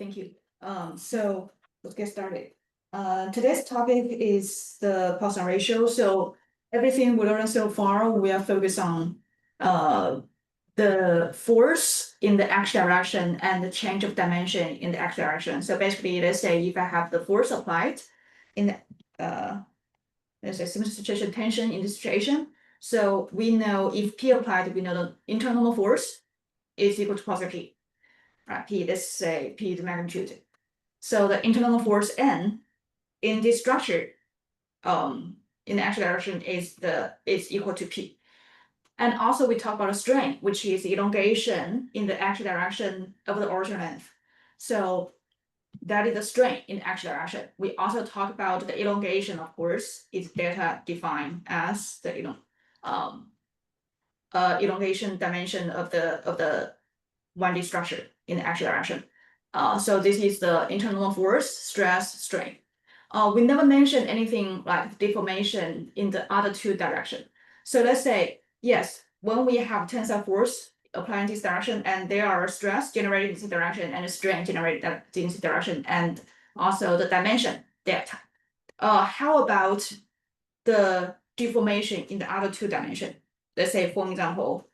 thank you. So let's get started. Today's topic is the Poisson ratio. So everything we learned so far, we are focused on the force in the x direction and the change of dimension in the x direction. So basically, let's say if I have the force applied in the let's say similar situation tension in this situation. So we know if P applied, we know the internal force is equal to positive P. Right, P, let's say P is the magnitude. So the internal force N in this structure, in the x direction is equal to P. And also we talk about a strain, which is elongation in the x direction of the origin length. So that is the strain in the x direction. We also talk about the elongation, of course, is data defined as the elongation dimension of the 1D structure in the x direction. So this is the internal force, stress, strain. We never mentioned anything like deformation in the other two directions. So let's say, yes, when we have tensile force applying this direction, and there are stress generated in this direction and strain generated in this direction, and also the dimension delta. How about the deformation in the other two dimensions? Let's say, for example,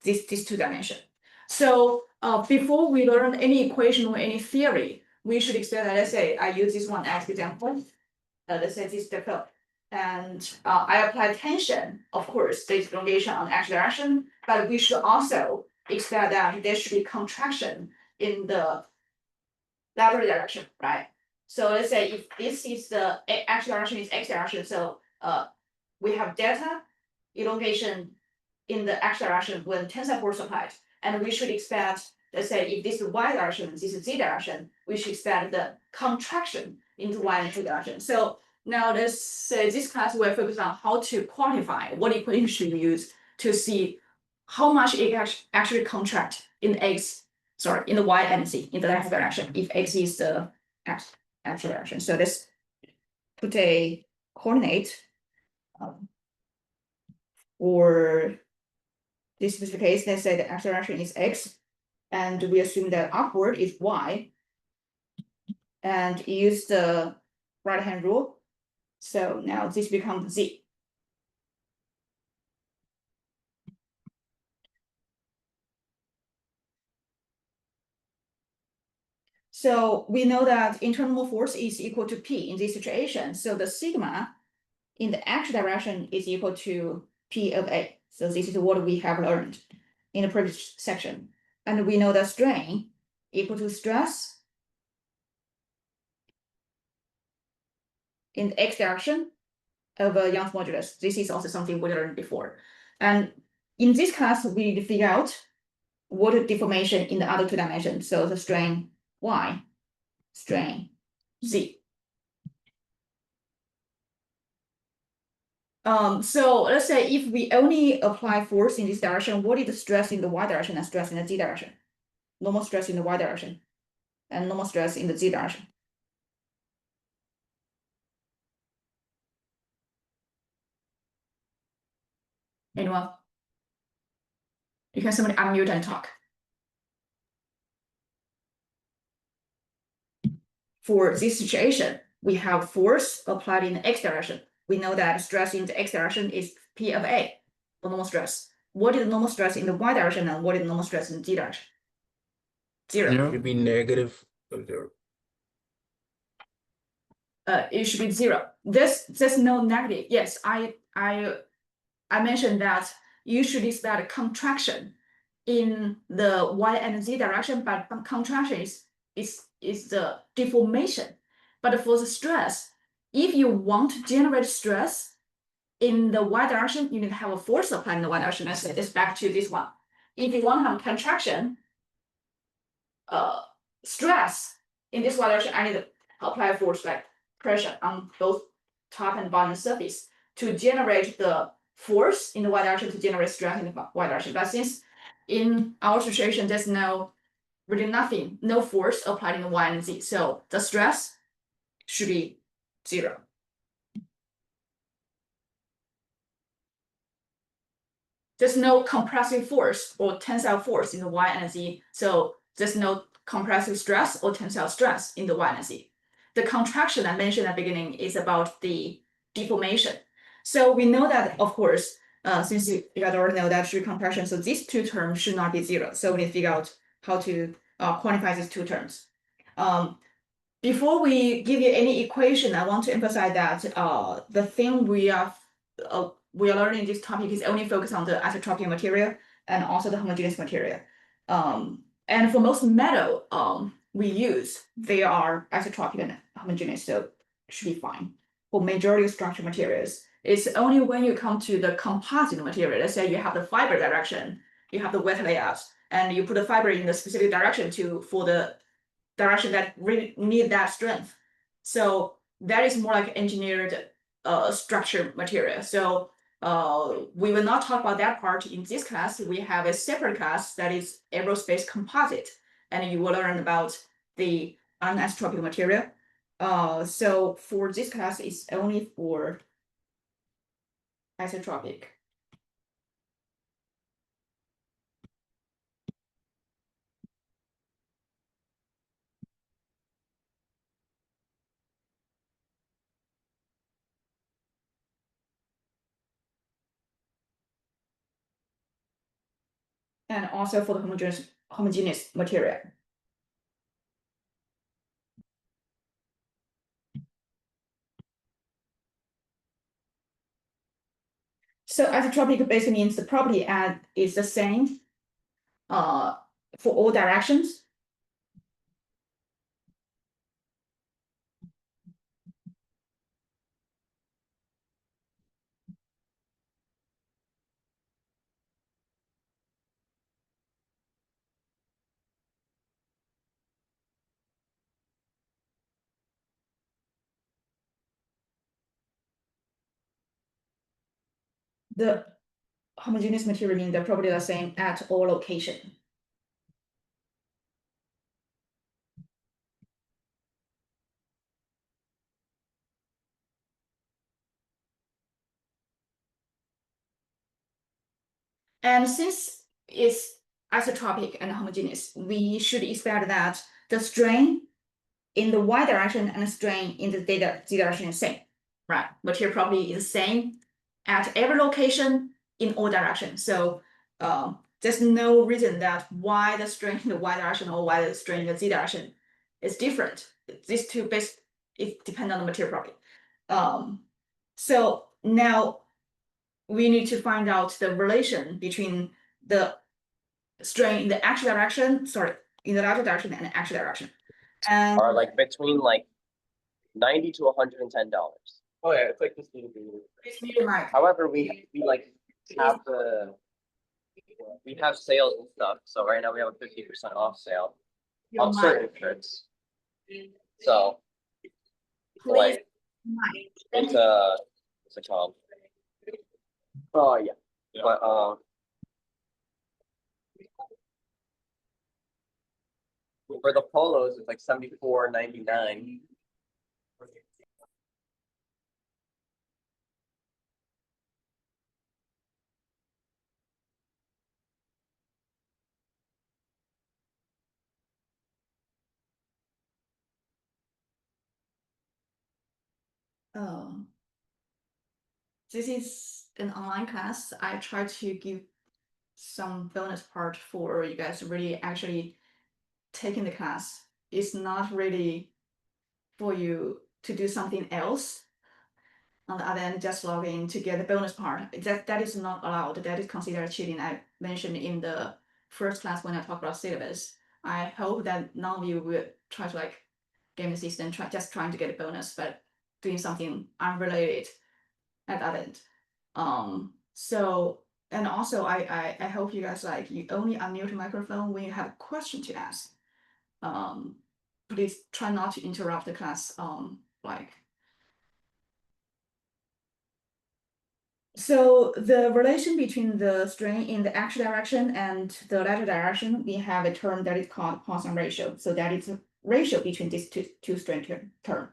these two dimensions. So before we learn any equation or any theory, we should expect that, let's say I use this one as example. Let's say this is the field. And I apply tension, of course, there's elongation on the x direction, but we should also expect that there should be contraction in the lateral direction, right? So let's say if this is the x direction is x direction, so we have delta elongation in the x direction when tensile force applied, and we should expect, let's say if this is y direction, this is z direction, we should expect the contraction into y and z direction. So now let's say this class we're focused on how to quantify what equation should we use to see how much it actually contract in in the y and z in the x direction if x is the x direction. So let's put a coordinate or this specific case, let's say the x direction is x, and we assume that upward is y, and use the right hand rule. So now this becomes z. So we know that internal force is equal to P in this situation. So the sigma in the x direction is equal to P of A. So this is what we have learned in the previous section. And we know that strain equal to stress in the x direction of Young's modulus. This is also something we learned before. And in this class, we figure out what deformation in the other two dimensions. So the strain y, strain z. So let's say if we only apply force in this direction, what is the stress in the y direction and stress in the z direction? Normal stress in the y direction and normal stress in the z direction. Anyone? You can somebody unmute and talk. For this situation, we have force applied in the x direction. We know that stress in the x direction is P of A, the normal stress. What is the normal stress in the y direction and what is the normal stress in the z direction? Zero. It should be negative. It should be zero. There's no negative. Yes, I mentioned that you should expect contraction in the y and z direction, but contraction is the deformation. But for the stress, if you want to generate stress in the y direction, you need to have a force applied in the y direction. Let's say this back to this one. If you want to have contraction, stress in this y direction, I need to apply force like pressure on both top and bottom surface to generate the force in the y direction to generate stress in the y direction. But since in our situation, there's really nothing, no force applied in the y and z, so the stress should be zero. There's no compressive force or tensile force in the y and z, so there's no compressive stress or tensile stress in the Y and Z. The contraction I mentioned at the beginning is about the deformation. So we know that, of course, since you guys already know that through compression, so these two terms should not be zero. So we need to figure out how to quantify these two terms. Before we give you any equation, I want to emphasize that the thing we are learning this topic is only focused on the isotropic material and also the homogeneous material. And for most metal we use, they are isotropic and homogeneous, so should be fine. For majority of structural materials, it's only when you come to the composite material, let's say you have the fiber direction, you have the wet layouts, and you put the fiber in the specific direction for the direction that really need that strength. So that is more like engineered structure material. So we will not talk about that part in this class. We have a separate class that is aerospace composite, and you will learn about the anisotropic material. So for this class, it's only for isotropic. And also for the homogeneous material. So isotropic basically means the property is the same for all directions. The homogeneous material means the property are the same at all location. And since it's isotropic and homogeneous, we should expect that the strain in the y direction and the strain in the z direction is same, right? Material property is the same at every location in all directions. So there's no reason that why the strain in the y direction or why the strain in the z direction is different. These two it depend on the material property. So now we need to find out the relation between the strain in the actual direction, in the lateral direction and the actual direction. And are like between like $90 to $110. Oh yeah, it's like this little bit. However, we like have we have sales and stuff. So right now we have a 50% off sale on certain shirts. So like it's what's it called? Oh yeah. But for the polos it's like $74.99. This is an online class. I try to give some bonus part for you guys really actually taking the class. It's not really for you to do something else. On the other end, just log in to get the bonus part. That is not allowed. That is considered cheating. I mentioned in the first class when I talked about syllabus. I hope that none of you will try to like game the system, just trying to get a bonus, but doing something unrelated at that end. So and also I hope you guys like you only unmute microphone when you have a question to ask. Please try not to interrupt the class. So the relation between the strain in the actual direction and the lateral direction, we have a term that is called Poisson ratio. So that is a ratio between these two strain term.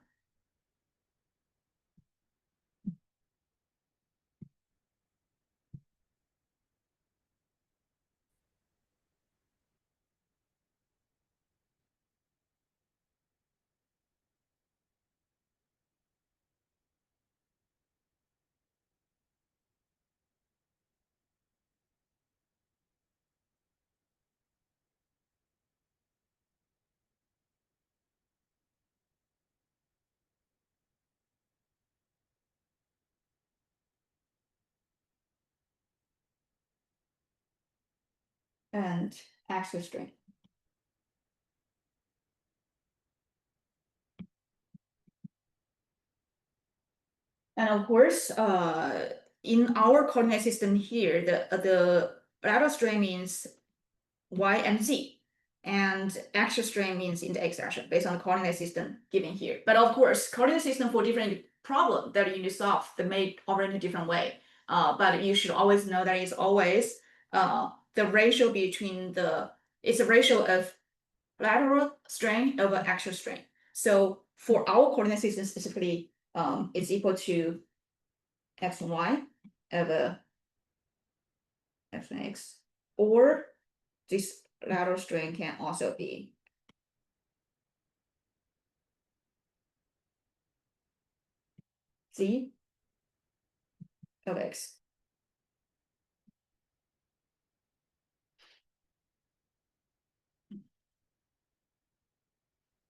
and axis strain. And of course, in our coordinate system here, the lateral strain means y and z, and axial strain means in the x direction based on the coordinate system given here. But of course, coordinate system for different problem that you need to solve, they may operate in a different way. But you should always know that it's always the ratio between it's a ratio of lateral strain over axial strain. So for our coordinate system specifically, it's equal to x and y over x and x, or this lateral strain can also be z of x.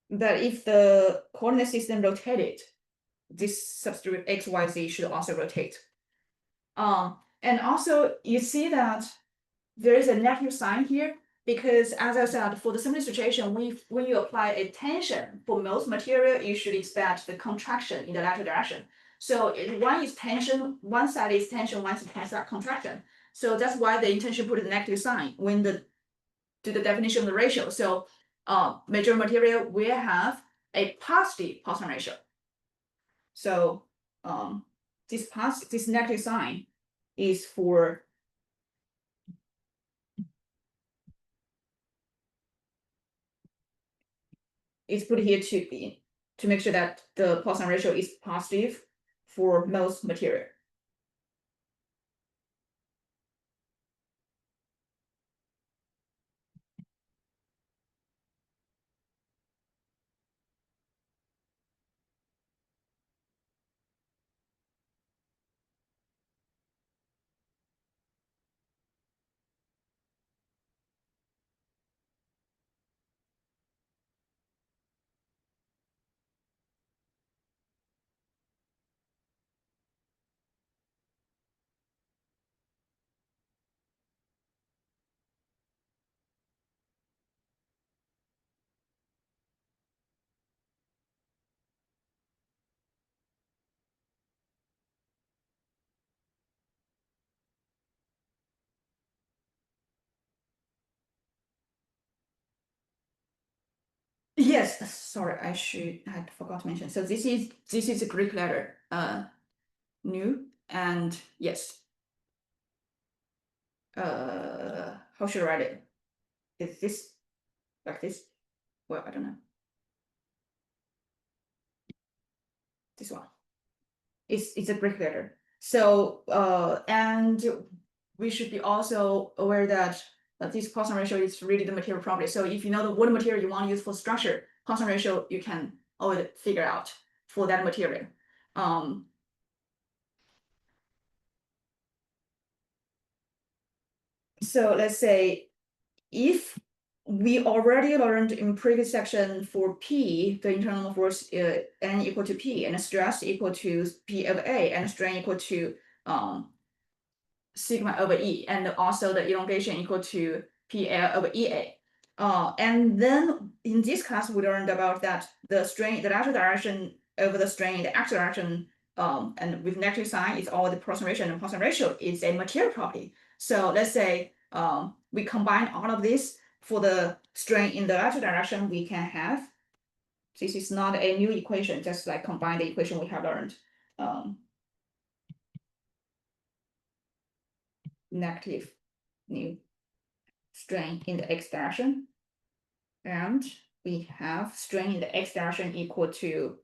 But if the coordinate system rotated, this substitute x, y, z should also rotate. And also you see that there is a negative sign here because, as I said, for the simple situation, when you apply a tension for most material, you should expect the contraction in the lateral direction. So one is tension, one side is tension, one side is contraction. So that's why the intention put a negative sign when do the definition of the ratio. So major material will have a positive Poisson ratio. So this negative sign is for it's put here to make sure that the Poisson ratio is positive for most material. Yes, sorry, I forgot to mention. So this is a Greek letter, nu, and yes. How should I write it? Is this like this? Well, I don't know. This one. It's a Greek letter. So and we should be also aware that this Poisson ratio is really the material property. So if you know what material you want to use for structure, Poisson ratio you can always figure out for that material. So let's say if we already learned in previous section for P, the internal force N equal to P, and stress equal to P over A, and strain equal to sigma over E, and also the elongation equal to PL over EA. And then in this class, we learned about that the strain, the lateral direction over the strain, the axial direction, and with negative sign is all the Poisson ratio, and Poisson ratio is a material property. So let's say we combine all of this for the strain in the lateral direction, we can have, this is not a new equation, just like combine the equation we have learned. Negative new strain in the x direction, and we have strain in the x direction equal to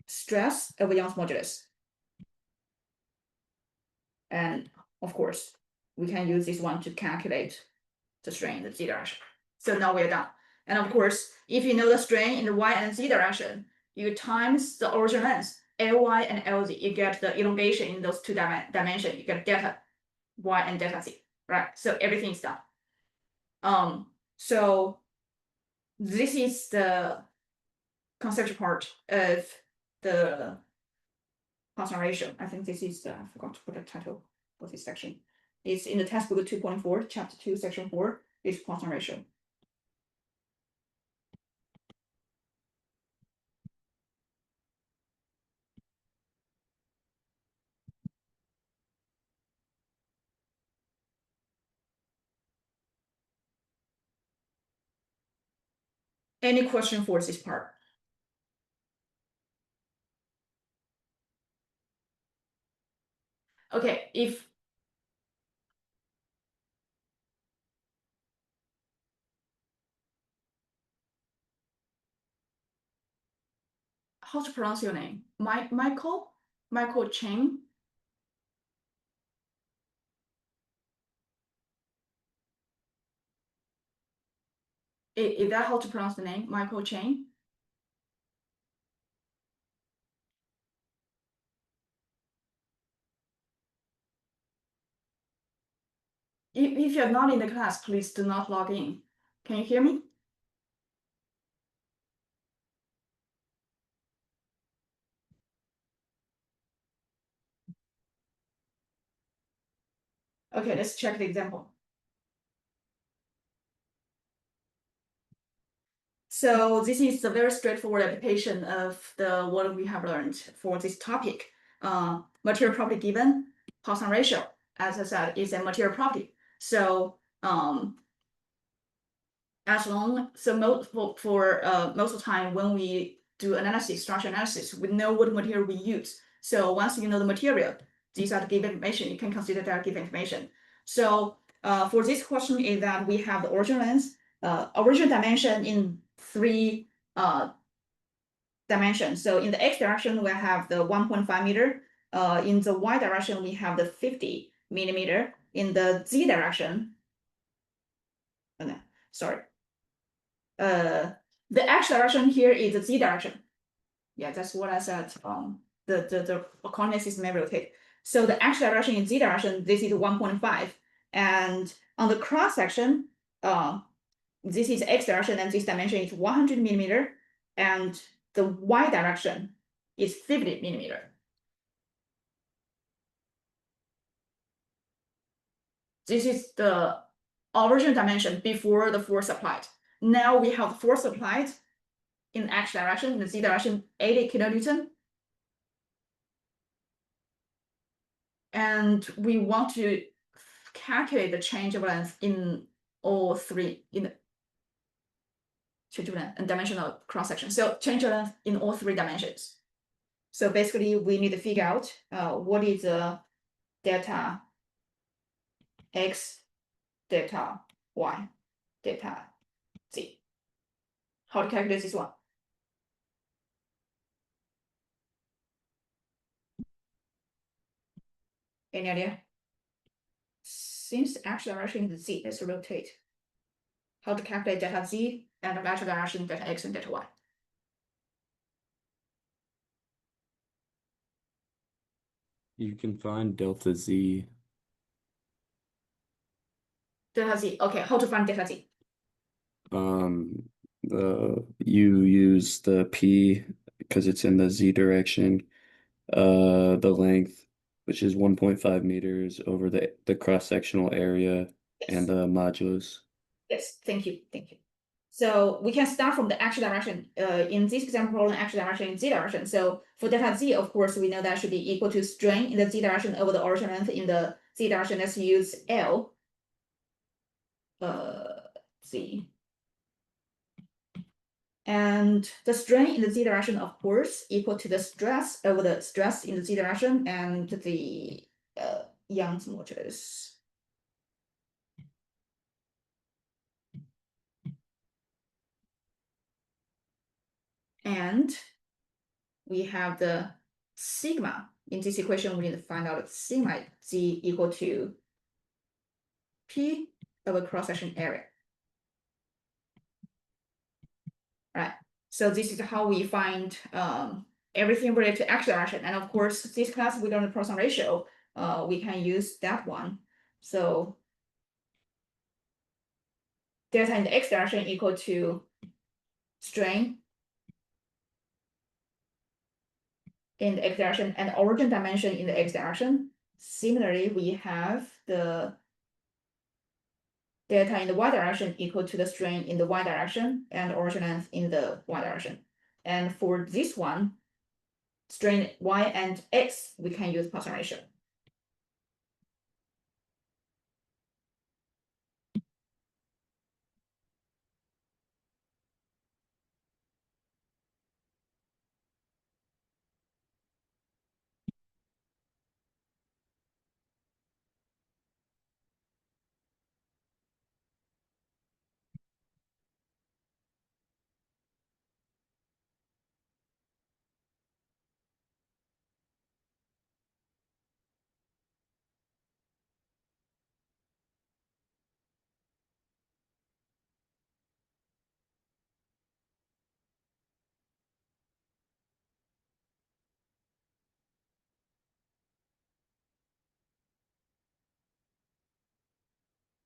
stress over Young's modulus. And of course, we can use this one to calculate the strain in the z direction. So now we're done. And of course, if you know the strain in the y and z direction, you times the origin length, Ly and Lz, you get the elongation in those two dimensions, you get delta y and delta z, right? So everything's done. So this is the conceptual part of the Poisson ratio. I think this is, I forgot to put a title for this section. It's in the textbook 2.4, chapter 2, section 4, is Poisson ratio. Any question for this part? Okay, if how to pronounce your name? Michael Cheng. Is that how to pronounce the name? Michael Cheng? If you're not in the class, please do not log in. Can you hear me? Okay, let's check the example. So this is a very straightforward application of what we have learned for this topic. Material property given, Poisson ratio, as I said, is a material property. So as long so most most of the time when we do analysis, structure analysis, we know what material we use. So once you know the material, these are the given information. You can consider that given information. So for this question is that we have the original length, original dimension in 3 dimensions. So in the x direction, we have the 1.5 meter. In the y direction, we have the 50 millimeter. In the z direction, oh no, sorry. The x direction here is the z direction. Yeah, that's what I said. The coordinate system may rotate. So the x direction in z direction, this is 1.5, and on the cross section, this is x direction and this dimension is 100 millimeter, and the y direction is 50 millimeter. This is the original dimension before the force applied. Now we have force applied in the x direction, in the z direction, 80 kilonewton. And we want to calculate the change of length in all 3 in the change of length and dimensional cross section. So change of length in all 3 dimensions. So basically, we need to figure out what is the delta x, delta y, delta z. How to calculate this one? Any idea? Since the actual direction is z, let's rotate. How to calculate delta z and the lateral direction delta x and delta y? You can find delta z. Delta z. Okay, how to find delta z? You use the p because it's in the z direction. The length, which is 1.5 meters over the cross-sectional area, and the modulus. Yes, thank you, thank you. So we can start from the actual direction. In this example problem, actual direction in z direction. So for delta z, of course, we know that should be equal to strain in the z direction over the original length in the z direction. Let's use L. Z. And the strain in the z direction, of course, equal to the stress over the stress in the z direction and the Young's modulus. And we have the sigma. In this equation, we need to find out sigma z equal to P over cross-section area. Right. So this is how we find everything related to x direction. And of course, this class we learned the Poisson ratio. We can use that one. So delta in the x direction equal to strain in the x direction and origin dimension in the x direction. Similarly, we have the delta in the y direction equal to the strain in the y direction and origin length in the y direction. And for this one, strain y and x, we can use Poisson ratio.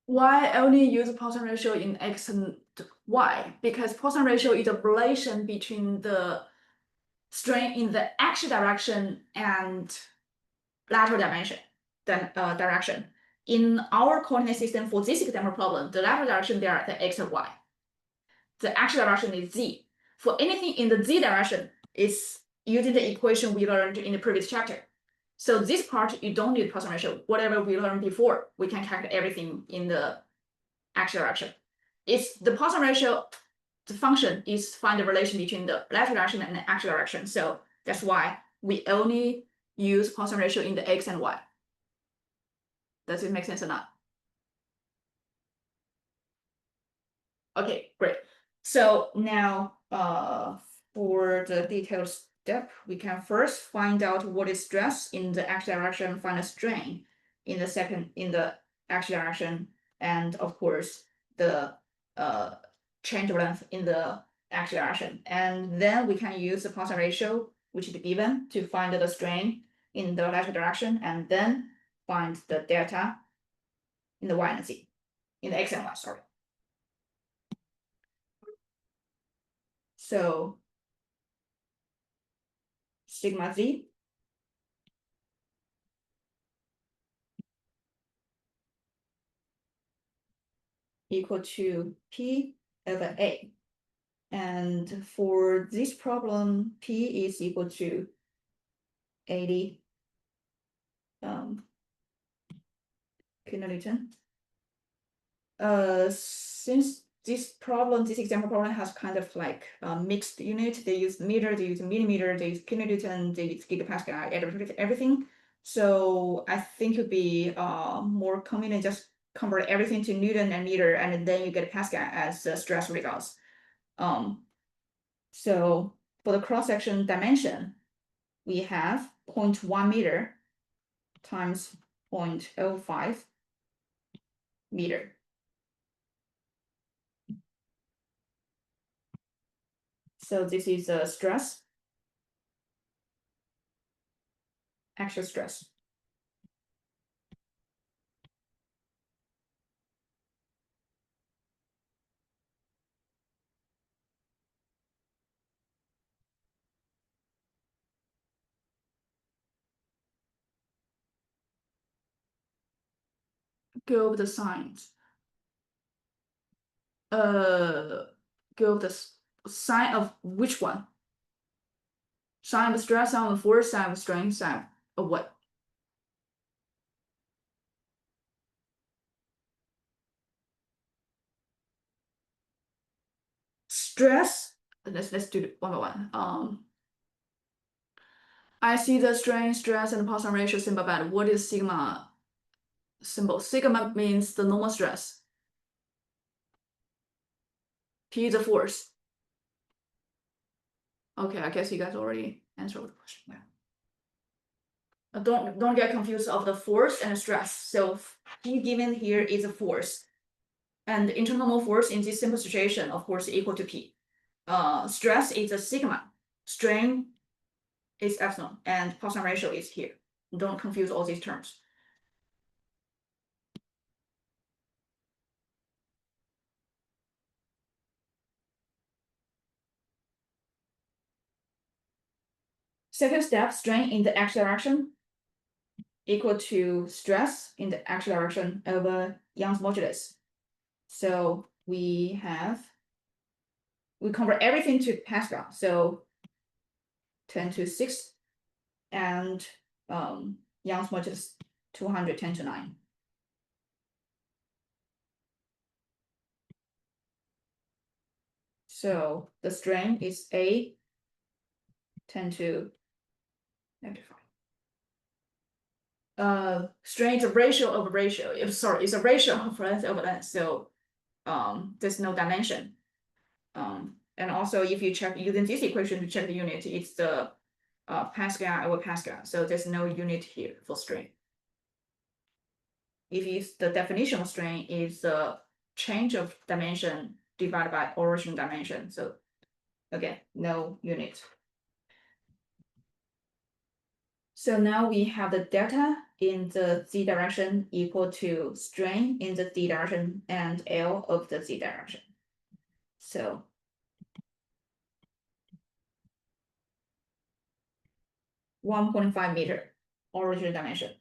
Why only use Poisson ratio in x and y? Because Poisson ratio is a relation between the strain in the x direction and lateral dimension, direction. In our coordinate system for this example problem, the lateral direction they are the x and y. The actual direction is z. For anything in the z direction, it's using the equation we learned in the previous chapter. So this part, you don't need Poisson ratio. Whatever we learned before, we can calculate everything in the actual direction. It's the Poisson ratio, the function is find the relation between the lateral direction and the actual direction. So that's why we only use Poisson ratio in the x and y. Does it make sense or not? Okay, great. So now for the detailed step, we can first find out what is stress in the x direction, find a strain in the x direction, and of course the change of length in the x direction. And then we can use the Poisson ratio, which is given, to find the strain in the lateral direction, and then find the delta in the y and z, in the x and y, sorry. So sigma z equal to P over A. And for this problem, P is equal to 80 kilonewton. Since this example problem has kind of like mixed unit, they use meter, they use millimeter, they use kilonewton, they use gigapascal, everything. So I think it would be more convenient just convert everything to Newton and meter, and then you get Pascal as the stress results. So for the cross-section dimension, we have 0.1 meter times 0.05 meter. So this is the stress, actual stress. Go over the signs. Go over the sign of which one? Sign of stress, sign of force, sign of strain, sign of what? Stress. Let's do it one by one. I see the strain, stress, and Poisson ratio symbol, but what is sigma symbol? Sigma means the normal stress. P is the force. Okay, I guess you guys already answered the question. Yeah. Don't get confused of the force and the stress. So P given here is a force, and the internal force in this simple situation, of course, equal to P. Stress is a sigma, strain is epsilon, and Poisson ratio is here. Don't confuse all these terms. Second step, strain in the x direction equal to stress in the x direction over Young's modulus. So we convert everything to Pascal. So 10 to 6 and Young's modulus 210 to 9. So the strain is A 10 to -5. Strain is a ratio of a ratio. Sorry, it's a ratio of length over length. So there's no dimension. And also if you check using this equation to check the unit, it's the Pascal over Pascal. So there's no unit here for strain. If it's the definition of strain is the change of dimension divided by original dimension. So again, no unit. So now we have the delta in the z direction equal to strain in the d direction and L of the z direction. So (1.5 meter original dimension).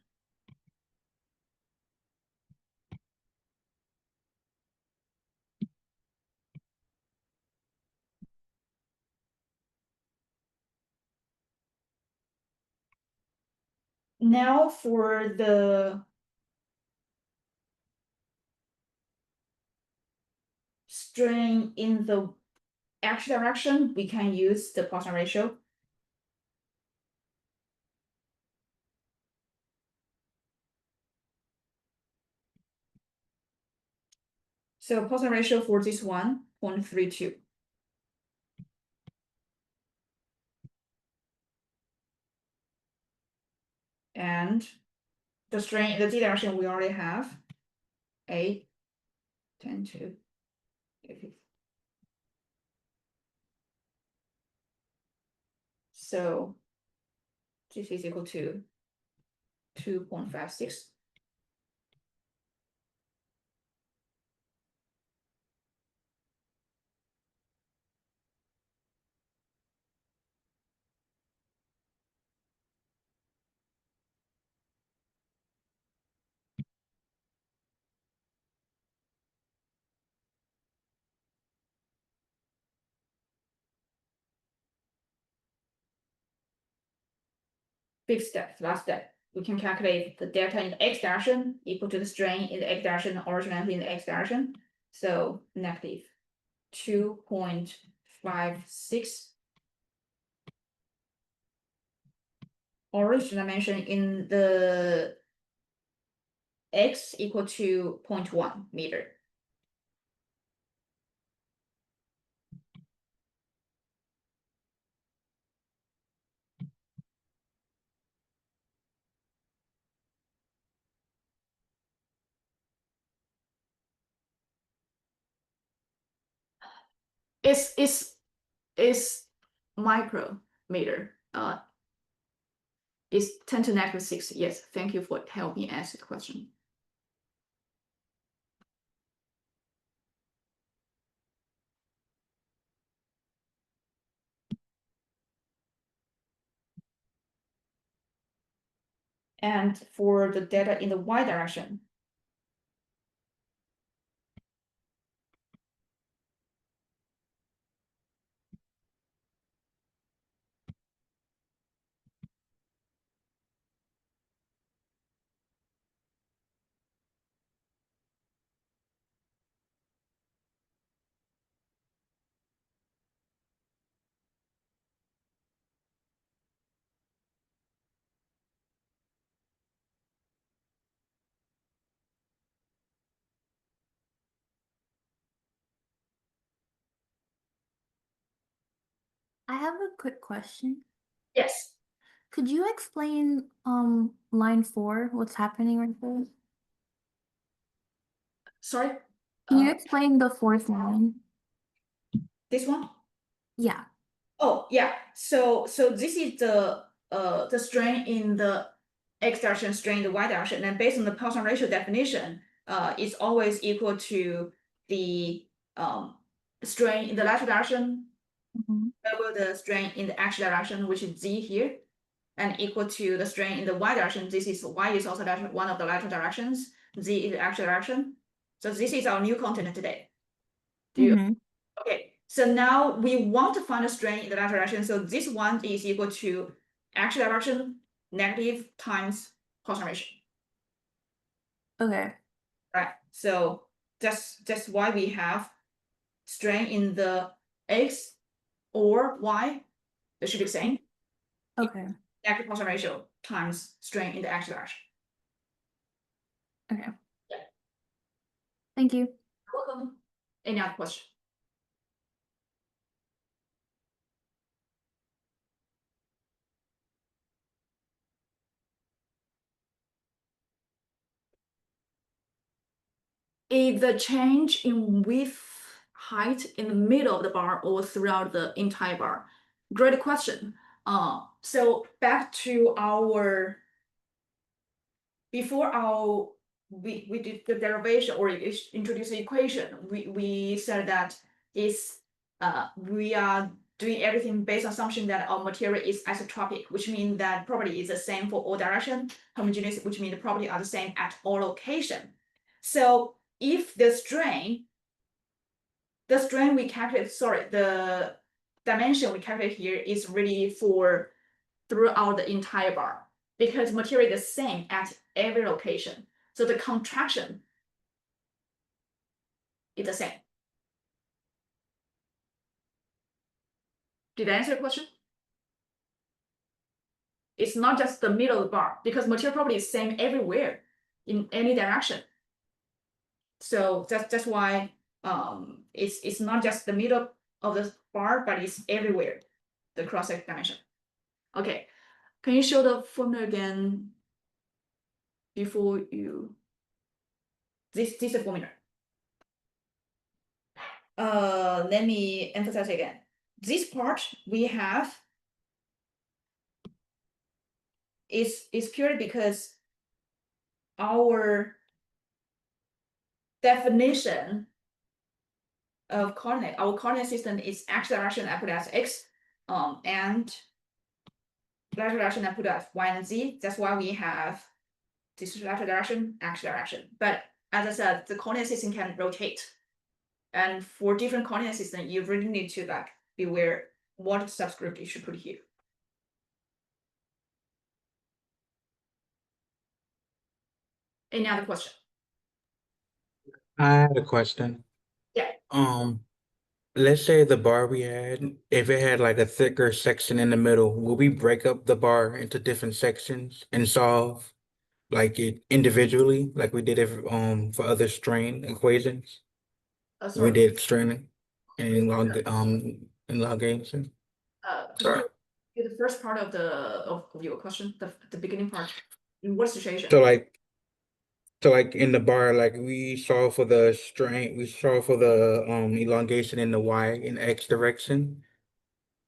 Now for the strain in the x direction, we can use the Poisson ratio. So Poisson ratio for this one, 0.32. And the strain in the d direction we already have, 8, 10 to 50. So this is equal to 2.56. Fifth step, last step, we can calculate the delta in the x direction equal to the strain in the x direction, originally in the x direction. So negative 2.56 original dimension in the x equal to 0.1 meter. It's micrometer. It's 10 to negative 6. Yes, thank you for helping me ask the question. And for the data in the y direction, I have a quick question. yes. Could you explain line 4, what's happening right there? Sorry, Can you explain the fourth line? this one? Yeah. Oh, yeah. So this is the strain in the x direction, strain in the y direction, and based on the Poisson ratio definition, it's always equal to the strain in the lateral direction Mhm. over the strain in the x direction, which is z here. and equal to the strain in the y direction. This is y is also one of the lateral directions. Z is the actual direction. So this is our new content today. Okay, so now we want to find a strain in the lateral direction. So this one is equal to actual direction negative times Poisson ratio. Okay. Right. So that's why we have strain in the x or y. They should be the same. Okay. Negative Poisson ratio times strain in the x direction. Okay. Thank you. Welcome. Any other question? Is the change in width height in the middle of the bar or throughout the entire bar? Great question. So back to our before we did the derivation or introduced the equation, we said that is we are doing everything based on assumption that our material is isotropic, which means that property is the same for all direction, homogeneous, which means the property are the same at all location. So if the strain we calculate, sorry, the dimension we calculate here is really for throughout the entire bar because material is the same at every location. So the contraction is the same. Did I answer your question? It's not just the middle of the bar because material property is same everywhere in any direction. So that's why it's not just the middle of the bar, but it's everywhere, the cross-section dimension. Okay, can you show the formula again before you? This is the formula. Let me emphasize again. This part we have is purely because our definition of coordinate, our coordinate system is x direction I put as x, and lateral direction I put as y and z. That's why we have this lateral direction, x direction. But as I said, the coordinate system can rotate. And for different coordinate system, you really need to like be aware what subscript you should put here. Any other question? I had a question. Yeah. Let's say the bar we had, if it had like a thicker section in the middle, will we break up the bar into different sections and solve like it individually, like we did it for other strain equations? We Sorry. did strain and elongation. Could you do the first part of your question, the beginning part. In what situation? So like in the bar, like we solve for the strain, we solve for the elongation in the y and x direction.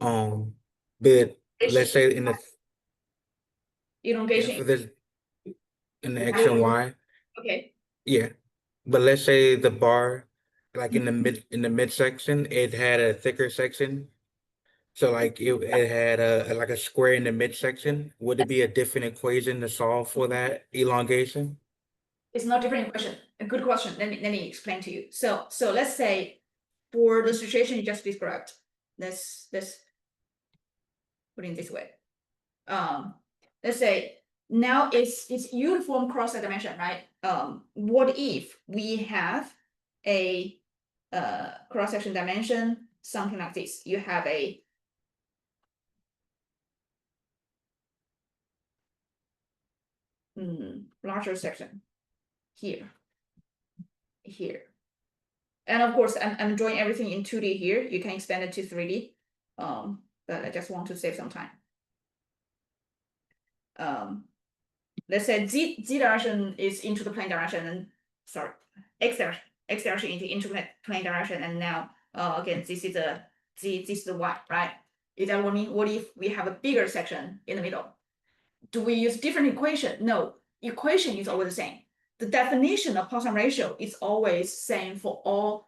But let's say in the Elongation. for this in the x and y, Okay. yeah. But let's say the bar, like in the midsection, it had a thicker section. So like it had like a square in the midsection. Would it be a different equation to solve for that elongation? It's not different question. A good question. Let me explain to you. So let's say for the situation you just described, let's put it this way. Let's say now it's uniform cross dimension, right? What if we have a cross section dimension something like this? You have a larger section here, and of course I'm drawing everything in 2D here. You can expand it to 3D, but I just want to save some time. Let's say z direction is into the plane direction, and sorry, x direction into plane direction, and now again this is the z, this is the y, right? Is that what I mean? What if we have a bigger section in the middle? Do we use different equation? No, equation is always the same. The definition of Poisson ratio is always same for all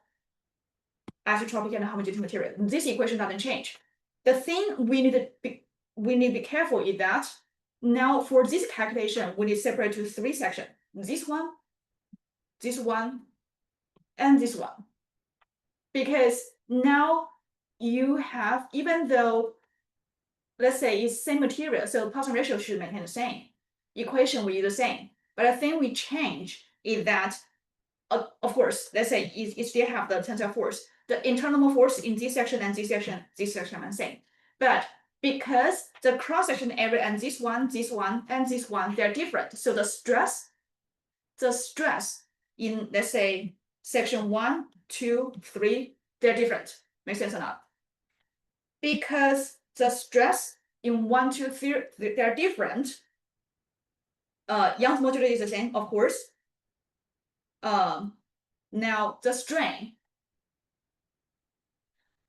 isotropic and homogeneous material. This equation doesn't change. The thing we need to be careful is that Now for this calculation, we need to separate to 3 sections. This one, and this one. Because now you have, even though, let's say it's same material, so Poisson ratio should maintain the same. Equation will be the same. But the thing we change is that, of course, let's say it still have the tensile force. The internal force in this section and this section are the same. But because the cross-section area and this one, and this one, they're different. So the stress in, let's say, section 1, 2, 3, they're different. Make sense or not? Because the stress in 1, 2, 3, they're different. Young's modulus is the same, of course. Now the strain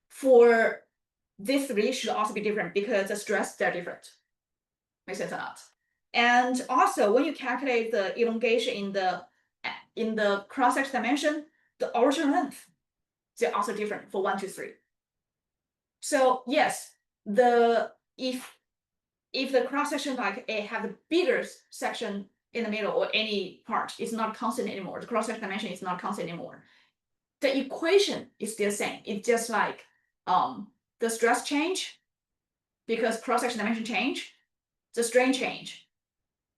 for these 3 should also be different because the stress, they're different. Make sense or not? And also, when you calculate the elongation in the cross-section dimension, the original length, they're also different for 1, 2, 3. So yes, if the cross-section like have the bigger section in the middle or any part, it's not constant anymore. The cross-section dimension is not constant anymore. The equation is still the same. It's just like the stress change because cross-section dimension change, the strain change,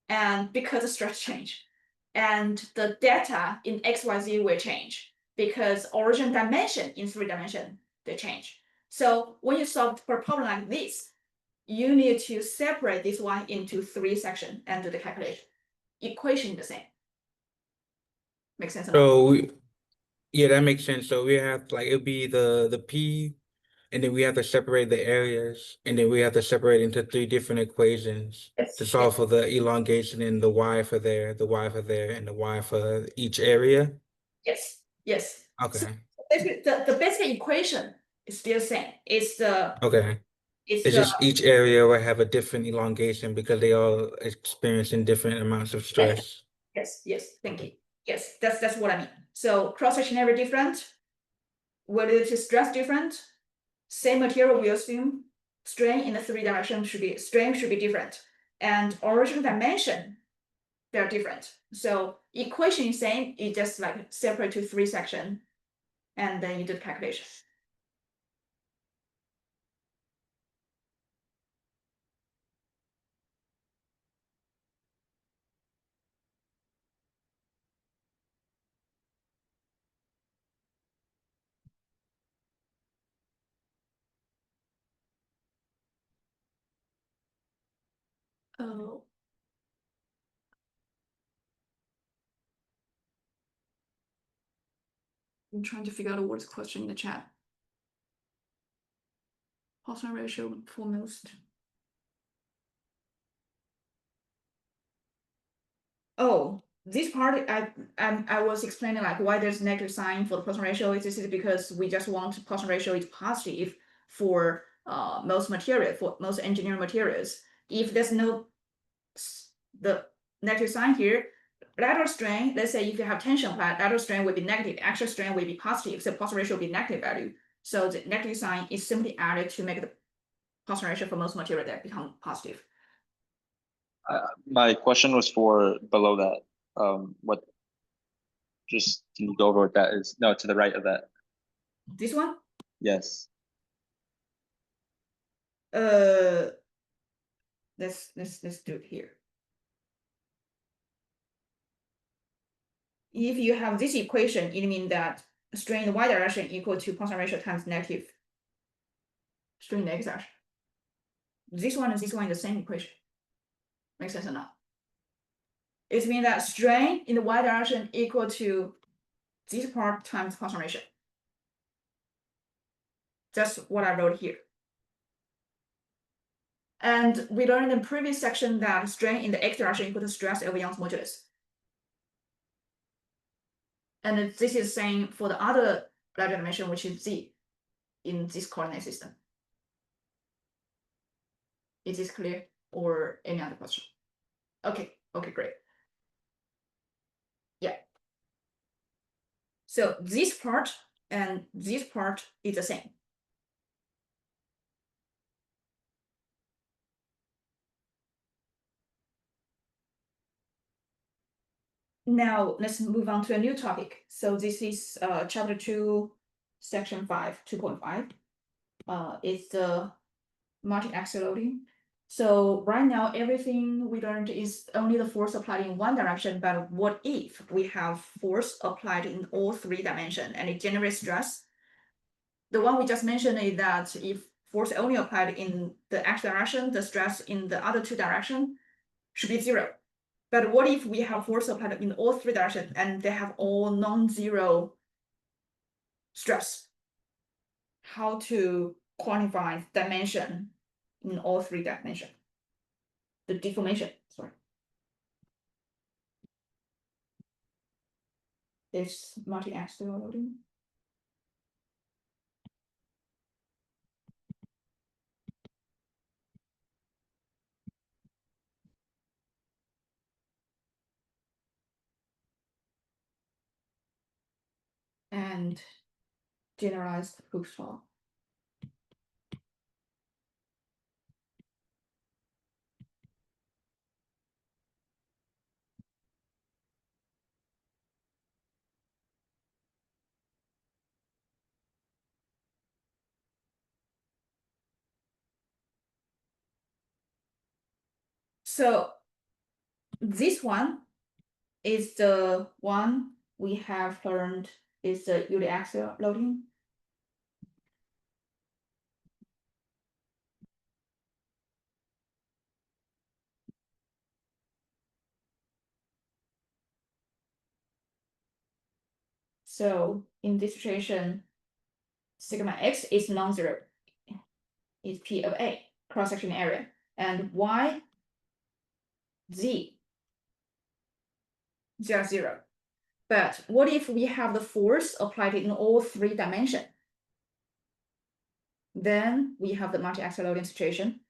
and because the stress change, and the data in XYZ will change because origin dimension in 3 dimension they change. So when you solve for a problem like this, you need to separate this one into 3 sections and do the calculation. Equation the same. Make sense? So yeah, that makes sense. So we have like it'll be the P, and then we have to separate the areas, and then we have to separate into 3 different equations Yes. to solve for the elongation and the Y for there, the Y for there, and the Y for each area. Yes. Yes. Okay. So basically, the basic equation is still the same. It's the Okay. It's just each area will have a different elongation because they all experiencing different amounts of stress. yes. Thank you. Yes, that's what I mean. So cross-section area different, relative stress different, same material we assume, strain in the 3 directions should be different, and origin dimension, they're different. So equation is same, it just like separate to 3 sections, and then you do the calculation. Oh. I'm trying to figure out what's the question in the chat. Poisson ratio for most. Oh, this part I was explaining like why there's negative sign for the Poisson ratio. This is because we just want Poisson ratio is positive for most material, for most engineering materials. If there's no the negative sign here, lateral strain, let's say if you have tension, lateral strain will be negative, axial strain will be positive, so Poisson ratio will be negative value. So the negative sign is simply added to make the Poisson ratio for most material that become positive. My question was for below that. What? Just can you go over what that is? No, to the right of that. This one? Yes. Let's do it here. If you have this equation, it means that strain in the y direction equal to Poisson ratio times negative strain in the x direction. This one and this one is the same equation. Makes sense or not? It means that strain in the y direction equal to this part times Poisson ratio. That's what I wrote here. And we learned in the previous section that strain in the x direction equal to stress over Young's modulus. And this is the same for the other lateral dimension, which is z in this coordinate system. Is this clear or any other question? Okay, great. Yeah. So this part and this part is the same. Now let's move on to a new topic. So this is chapter 2, section 5, 2.5. It's the multi-axial loading. So right now, everything we learned is only the force applied in one direction, but what if we have force applied in all three dimensions and it generates stress? The one we just mentioned is that if force only applied in the x direction, the stress in the other two directions should be zero. But what if we have force applied in all three directions and they have all non-zero stress? How to quantify dimension in all three dimensions? The deformation, sorry. This multi-axial loading. And generalized Hooke's law. So this one is the one we have learned is the uniaxial loading. So in this situation, sigma x is non-zero, is P of A, cross-section area, and y, z, zero. But what if we have the force applied in all three dimensions? Then we have the multi-axial loading situation.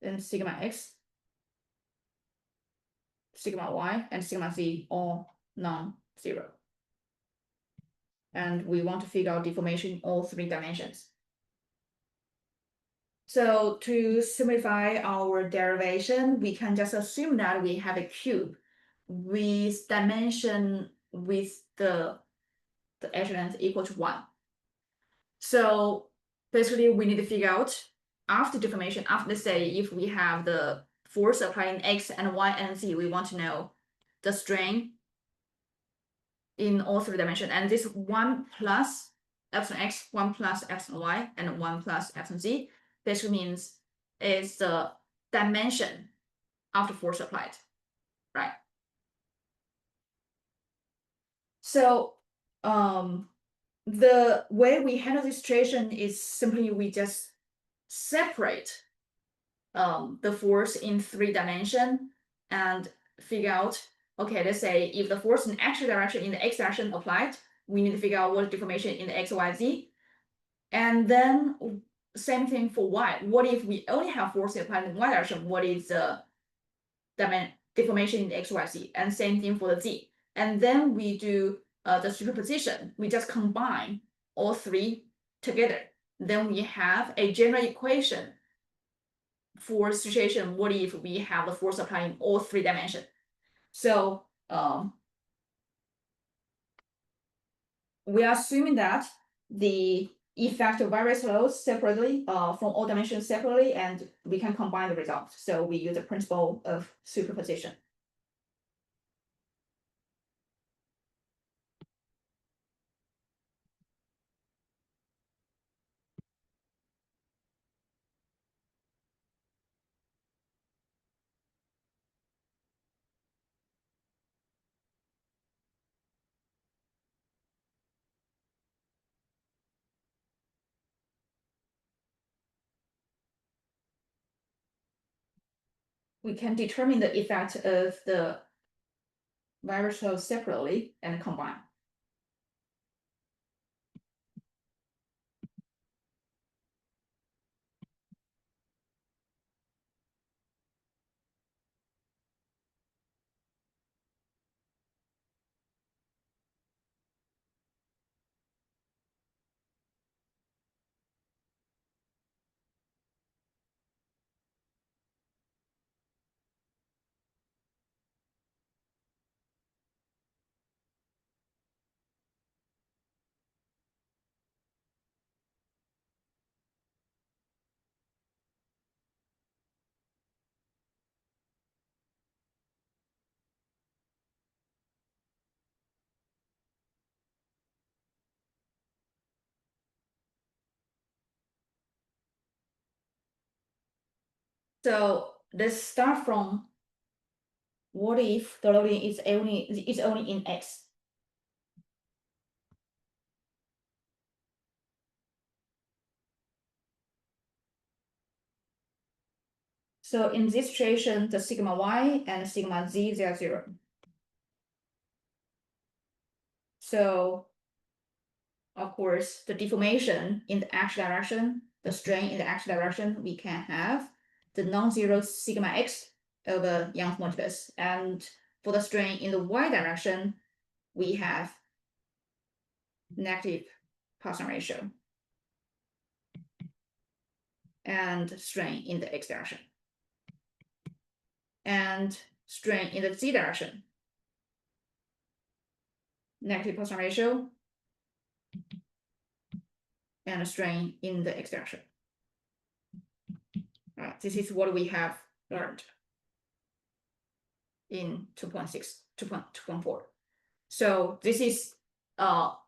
Then sigma x, sigma y, and sigma z all non-zero. And we want to figure out deformation in all three dimensions. So to simplify our derivation, we can just assume that we have a cube with dimension with the edge length equal to 1. So basically we need to figure out after deformation, after let's say if we have the force applying x and y and z, we want to know the strain in all three dimensions. And this 1 plus epsilon x, 1 plus epsilon y, and 1 plus epsilon z basically means is the dimension of the force applied, right? So the way we handle this situation is simply we just separate the force in three dimensions and figure out, okay, let's say if the force in x direction in the x direction applied, we need to figure out what deformation in the x, y, z. And then same thing for y. What if we only have force applied in y direction? What is the deformation in the x, y, z? And same thing for the z. And then we do the superposition. We just combine all three together. Then we have a general equation for situation. What if we have the force applied in all three dimensions? So we are assuming that the effect of various loads separately from all dimensions separately, and we can combine the results. So we use the principle of superposition. We can determine the effect of the various loads separately and combine. So let's start from what if the loading is only in X? So in this situation, the sigma y and sigma z, they are 0. So of course, the deformation in the x direction, the strain in the x direction, we can have the non-zero sigma x over Young's modulus. And for the strain in the y direction, we have negative Poisson ratio and strain in the x direction. And strain in the z direction, negative Poisson ratio and strain in the x direction. All right, this is what we have learned in 2.6, 2.4. So this is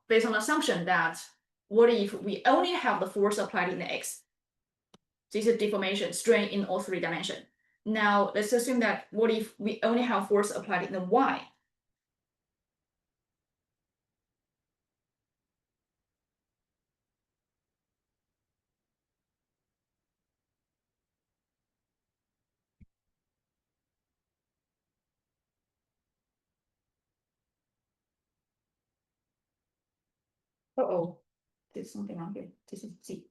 based on the assumption that what if we only have the force applied in the x? This is deformation, strain in all 3 dimensions. Now let's assume that what if we only have force applied in the y? Uh-oh, there's something wrong here. This is Z.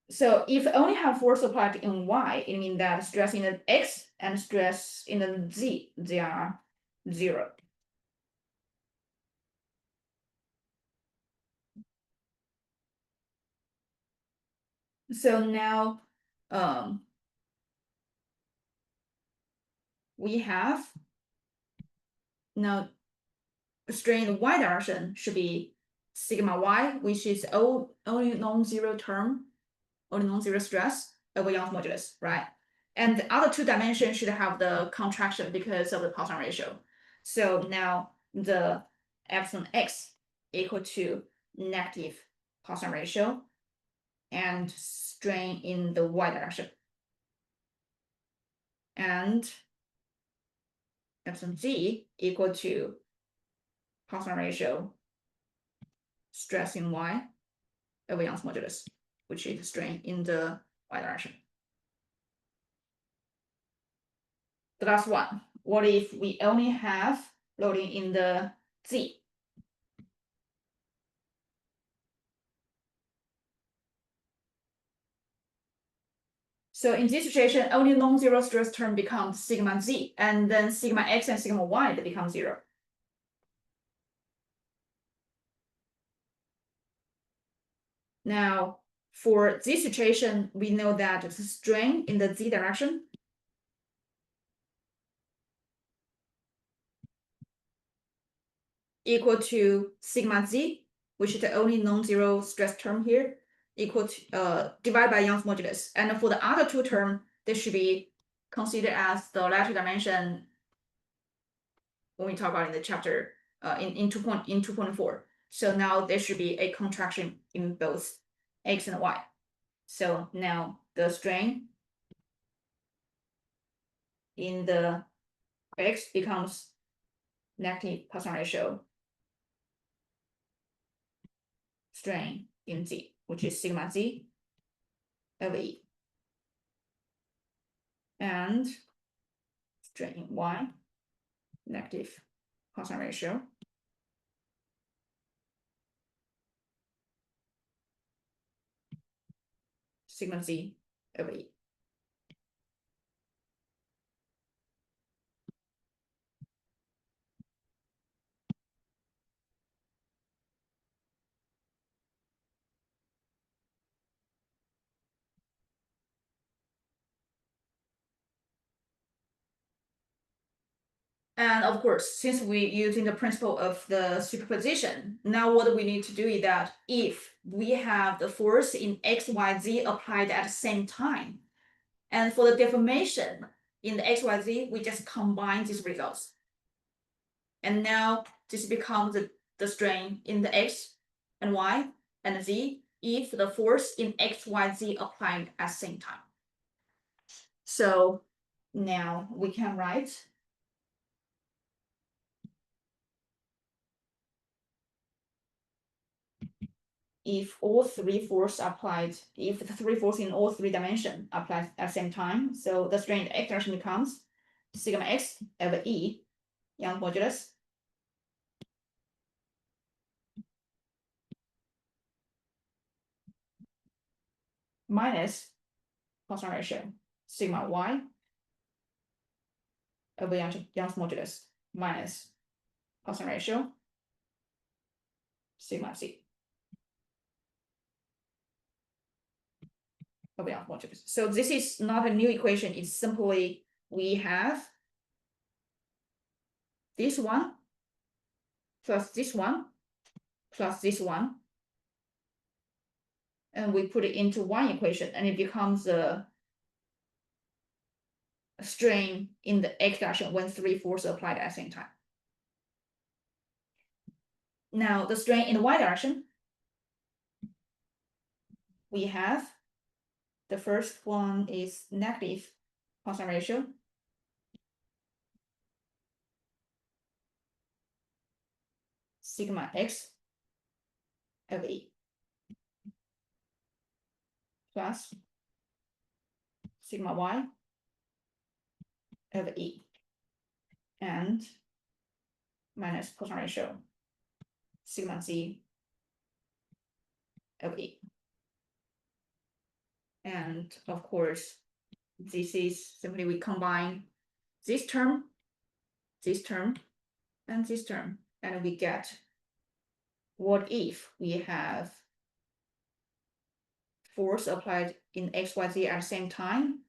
So if only have force applied in y, it means that stress in the x and stress in the z, they are 0. So now we have now strain in the y direction should be sigma y, which is only non-zero term, only non-zero stress over Young's modulus, right? And the other 2 dimensions should have the contraction because of the Poisson ratio. So now the epsilon x equal to negative Poisson ratio and strain in the y direction. And epsilon z equal to Poisson ratio stress in y over Young's modulus, which is strain in the y direction. The last one, what if we only have loading in the z? So in this situation, only non-zero stress term becomes sigma z, and then sigma x and sigma y, they become 0. Now, for this situation, we know that the strain in the z direction equal to sigma z, which is the only non-zero stress term here, equal to divided by Young's modulus. And for the other 2 terms, they should be considered as the lattice dimension when we talk about in the chapter in 2.4. So now there should be a contraction in both x and y. So now the strain in the x becomes negative Poisson ratio strain in z, which is sigma z over e. And strain in y, negative Poisson ratio sigma z over e. And of course, since we're using the principle of the superposition, now what we need to do is that if we have the force in x, y, z applied at the same time, and for the deformation in the x, y, z, we just combine these results. And now this becomes the strain in the x and y and z if the force in X, Y, Z applied at the same time. So now we can write if all three forces applied, if the three forces in all three dimensions applied at the same time, so the strain in the X direction becomes sigma X over E, Young's modulus, minus Poisson ratio, sigma Y over Young's modulus, minus Poisson ratio, sigma Z over Young's modulus. So this is not a new equation, it's simply we have this one plus this one plus this one, and we put it into one equation, and it becomes a strain in the X direction when three forces applied at the same time. Now the strain in the Y direction, we have the first one is negative Poisson ratio, sigma X over E plus sigma Y over E and minus Poisson ratio sigma Z over E. And of course, this is simply we combine this term, and this term, and we get what if we have force applied in X, Y, Z at the same time.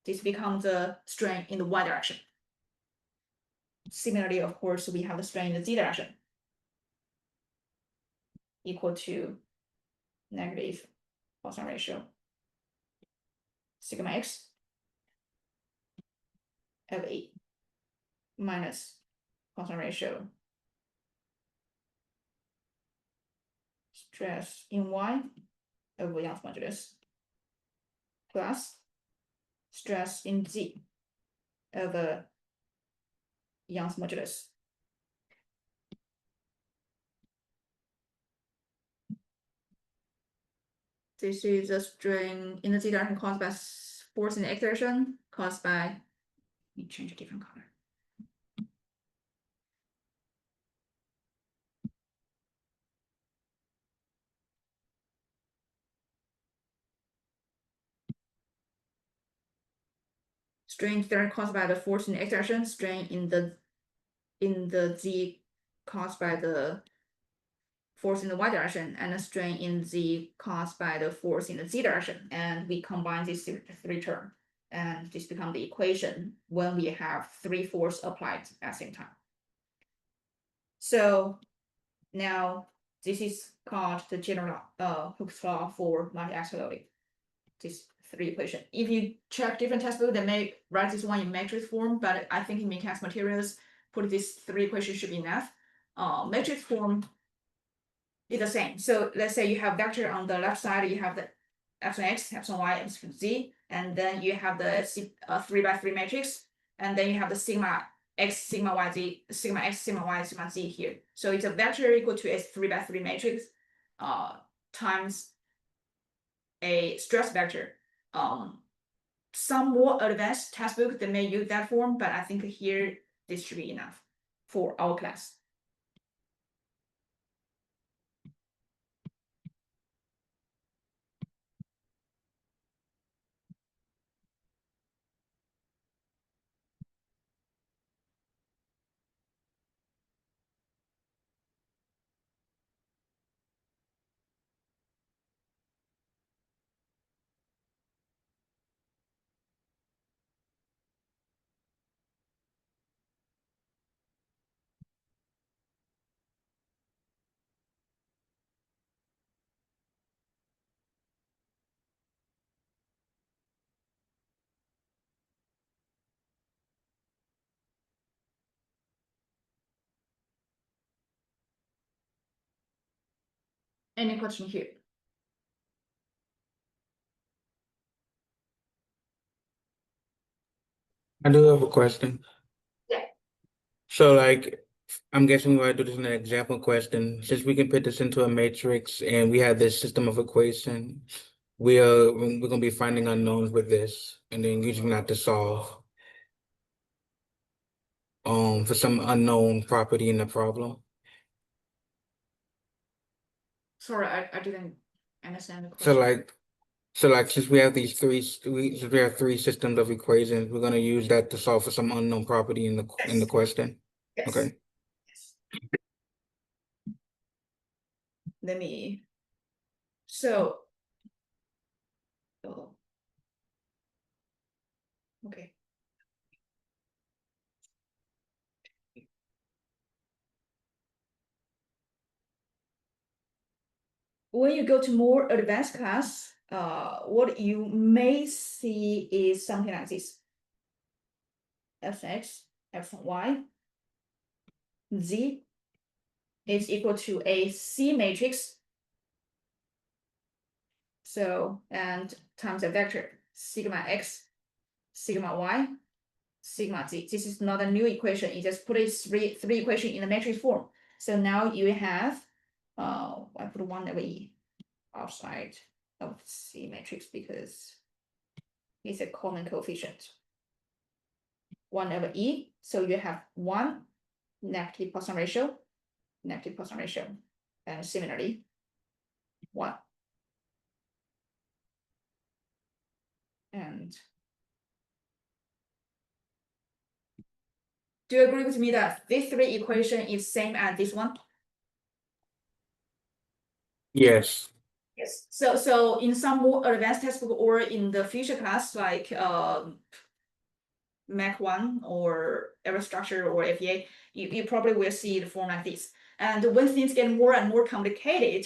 This becomes a strain in the Y direction. Similarly, of course, we have the strain in the Z direction equal to negative Poisson ratio sigma X over E minus Poisson ratio stress in Y over Young's modulus plus stress in Z over Young's modulus. This is a strain in the Z direction caused by force in the X direction caused by, let me change a different color. Strain there caused by the force in the X direction, strain in the Z caused by the force in the Y direction, and a strain in Z caused by the force in the Z direction. And we combine these three terms, and this becomes the equation when we have three forces applied at the same time. So now this is called the general Hooke's law for multi-axial loading. These three equations. If you check different textbooks, they may write this one in matrix form, but I think in mechanics materials, put these three equations should be enough. Matrix form is the same. So let's say you have vector on the left side, you have the epsilon x, epsilon y, epsilon z, and then you have the 3x3 matrix, and then you have the sigma x, sigma y, z, sigma x, sigma y, sigma z here. So it's a vector equal to a 3x3 matrix times a stress vector. Some more advanced textbooks they may use that form, but I think here this should be enough for our class. Any question here? I do have a question. Yeah. So like, I'm guessing we're gonna do this in an example question. Since we can put this into a matrix and we have this system of equation, we're gonna be finding unknowns with this and then using that to solve for some unknown property in the problem. Sorry, I didn't understand the So question. like since we have since we have three systems of equations, we're gonna use that to solve for some unknown property in the question. Yes. Okay. Yes. Let me. So. Oh. Okay. When you go to more advanced class, what you may see is something like this. Fx, f y, z is equal to a C matrix. So, and times a vector, sigma x, sigma y, sigma z. This is not a new equation. You just put it three equation in the matrix form. So now you have, I put one away outside of C matrix because it's a common coefficient. 1 over E, so you have 1 negative Poisson ratio, and similarly 1. And do you agree with me that this three equation is same as this one? Yes. Yes. So in some more advanced textbook or in the future class like Mac 1 or Aerostructure or FEA, you probably will see the form like this. And when things get more and more complicated,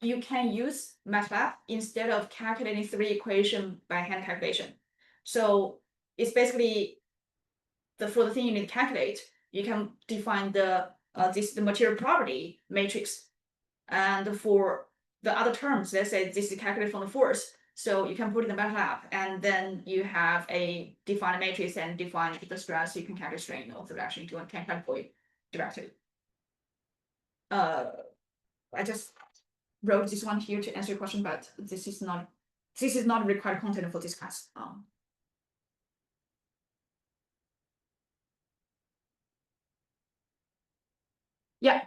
you can use MATLAB instead of calculating three equation by hand calculation. So it's basically for the thing you need to calculate, you can define the material property matrix. And for the other terms, let's say this is calculated from the force. So you can put it in the MATLAB, and then you have a defined matrix and define the stress. You can calculate strain of the reaction to can calculate directly. I just wrote this one here to answer your question, but this is not required content for this class. Yeah.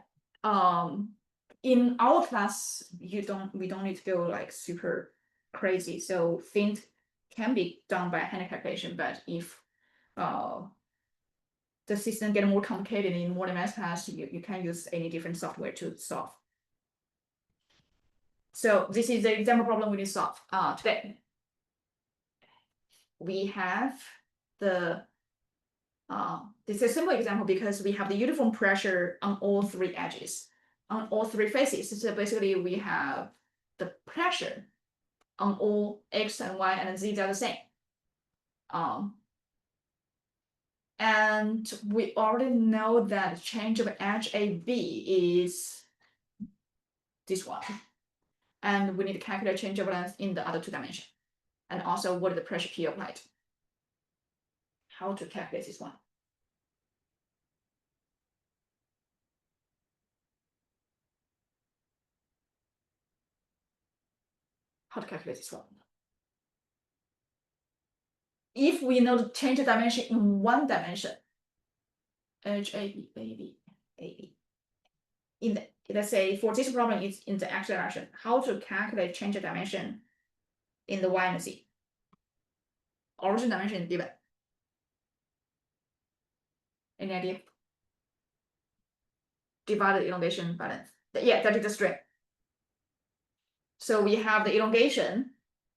In our class, we don't need to go like super crazy. So things can be done by hand calculation, but if the system get more complicated in more advanced class, you can use any different software to solve. So this is the example problem we need to solve today. We have the this is a simple example because we have the uniform pressure on all three edges, on all three faces. So basically we have the pressure on all x and y and z are the same. And we already know that change of edge AB is this one. And we need to calculate change of length in the other two dimensions. And also what is the pressure P applied. How to calculate this one? How to calculate this one? If we know the change of dimension in one dimension, edge AB, AB, AB. In the, let's say for this problem, it's in the x direction. How to calculate change of dimension in the y and z? Origin dimension is given. Any idea? Divide the elongation by length. Yeah, that is the strain. So we have the elongation.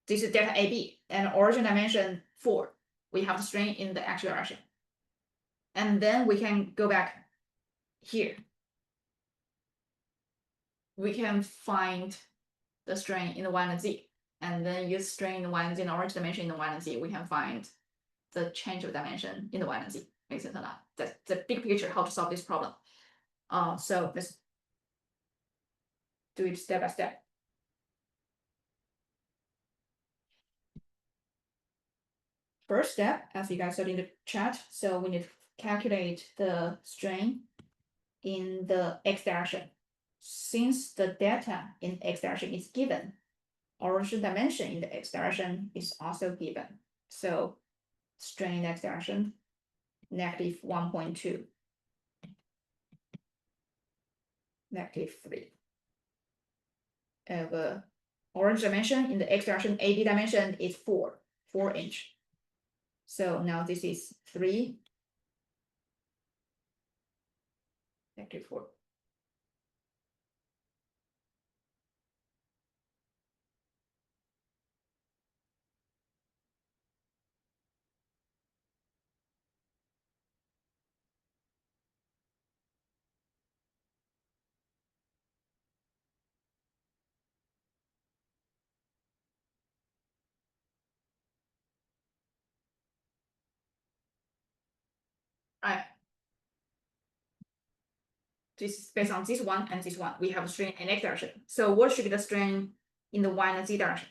This is delta AB, and origin dimension 4. We have the strain in the x direction. And then we can go back here. We can find the strain in the y and z, and then use strain in the y and z and origin dimension in the y and z. We can find the change of dimension in the y and z. Makes sense or not? That's the big picture how to solve this problem. So let's do it step by step. first step, as you guys said in the chat, so we need to calculate the strain in the x direction. Since the data in x direction is given, origin dimension in the x direction is also given. So strain in x direction, negative 1.2, negative 3. Orange dimension in the x direction, AB dimension is 4 inch. So now this is 3, negative 4. Right. This is based on this one and this one. We have strain in x direction. So what should be the strain in the y and z direction?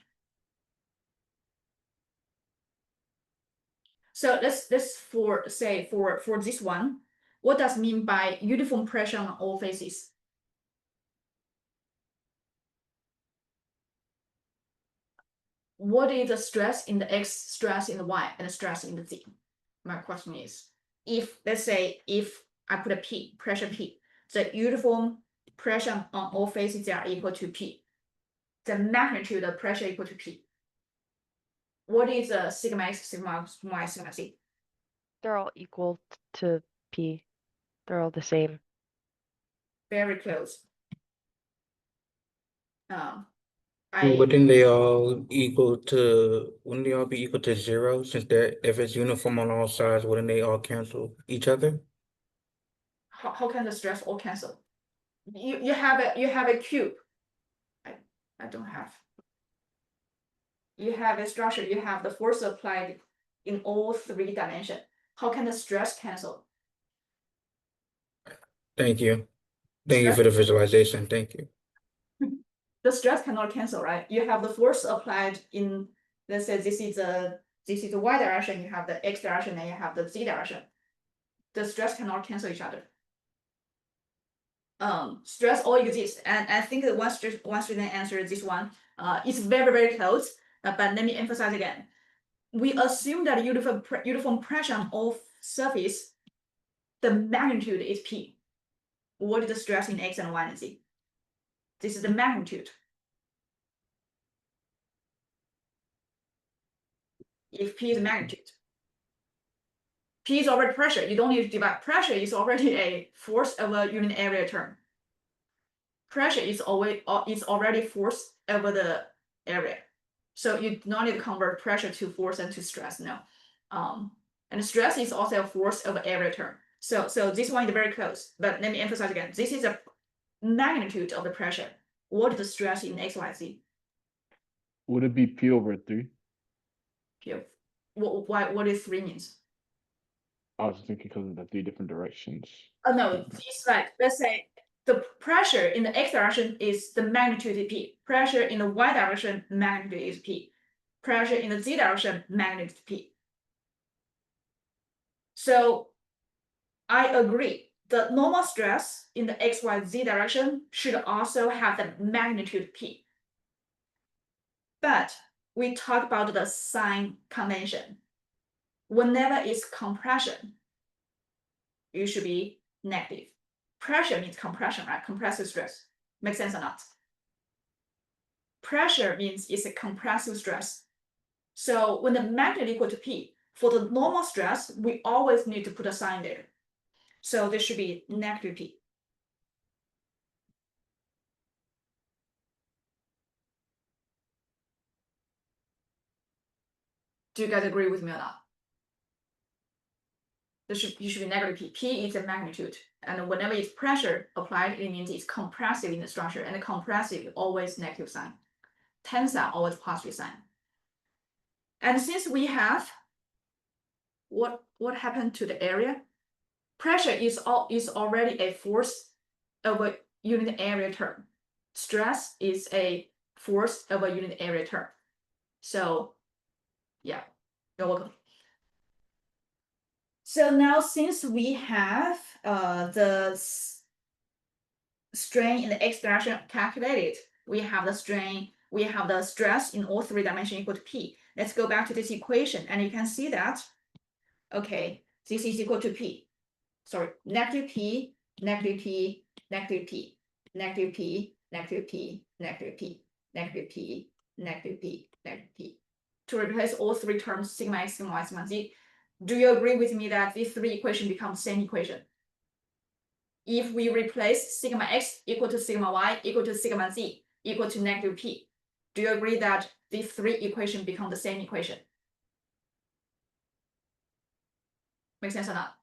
So let's for this one, what does mean by uniform pressure on all faces? What is the stress in the x, stress in the y, and the stress in the z? My question is, if let's say if I put a P, pressure P, the uniform pressure on all faces are equal to P. The magnitude of pressure equal to P. What is sigma x, sigma y, sigma z? They're all equal to P. They're all the same. Very close. Wouldn't they all wouldn't they all be equal to 0 since if it's uniform on all sides, wouldn't they all cancel each other? How can the stress all cancel? You have a cube. I don't have. You have a structure, you have the force applied in all 3 dimensions. How can the stress cancel? Thank you. Thank you for the visualization. Thank you. The stress cannot cancel, right? You have the force applied in, let's say this is the y direction, you have the x direction, and you have the z direction. The stress cannot cancel each other. Stress all exists, and I think that one student answered this one. It's very, very close, but let me emphasize again. We assume that uniform pressure on all surface, the magnitude is P. What is the stress in x and y and z? This is the magnitude. If P is magnitude, P is already pressure. You don't need to divide. Pressure is already a force over unit area term. Pressure is already force over the area. So you do not need to convert pressure to force and to stress. No. And stress is also a force over area term. So this one is very close. But let me emphasize again. This is a magnitude of the pressure. What is the stress in x, y, z? Would it be P over 3? P of what is 3 means? I was thinking because of the 3 different directions. Oh no, it's like, let's say the pressure in the x direction is the magnitude is P. Pressure in the y direction, magnitude is P. Pressure in the z direction, magnitude is P. So I agree. The normal stress in the x, y, z direction should also have the magnitude P. But we talk about the sign convention. Whenever it's compression, it should be negative. Pressure means compression, right? Compressive stress. Make sense or not? Pressure means it's a compressive stress. So when the magnitude equal to P, for the normal stress, we always need to put a sign there. So this should be negative P. Do you guys agree with me or not? You should be negative P. P is a magnitude. And whenever it's pressure applied, it means it's compressive in the structure. And the compressive always negative sign. Tensile always positive sign. And since we have what happened to the area? Pressure is already a force over unit area term. Stress is a force over unit area term. So yeah, you're welcome. So now since we have the strain in the x direction calculated, we have the strain, we have the stress in all three dimensions equal to P. Let's go back to this equation and you can see that, okay, this is equal to P. Sorry, negative P, negative P, negative P, negative P, negative P, negative P, negative P, negative P, negative P. To replace all three terms, sigma x, sigma y, sigma z. Do you agree with me that these three equations become the same equation? If we replace sigma x equal to sigma y equal to sigma z equal to negative P, do you agree that these three equations become the same equation? Make sense or not?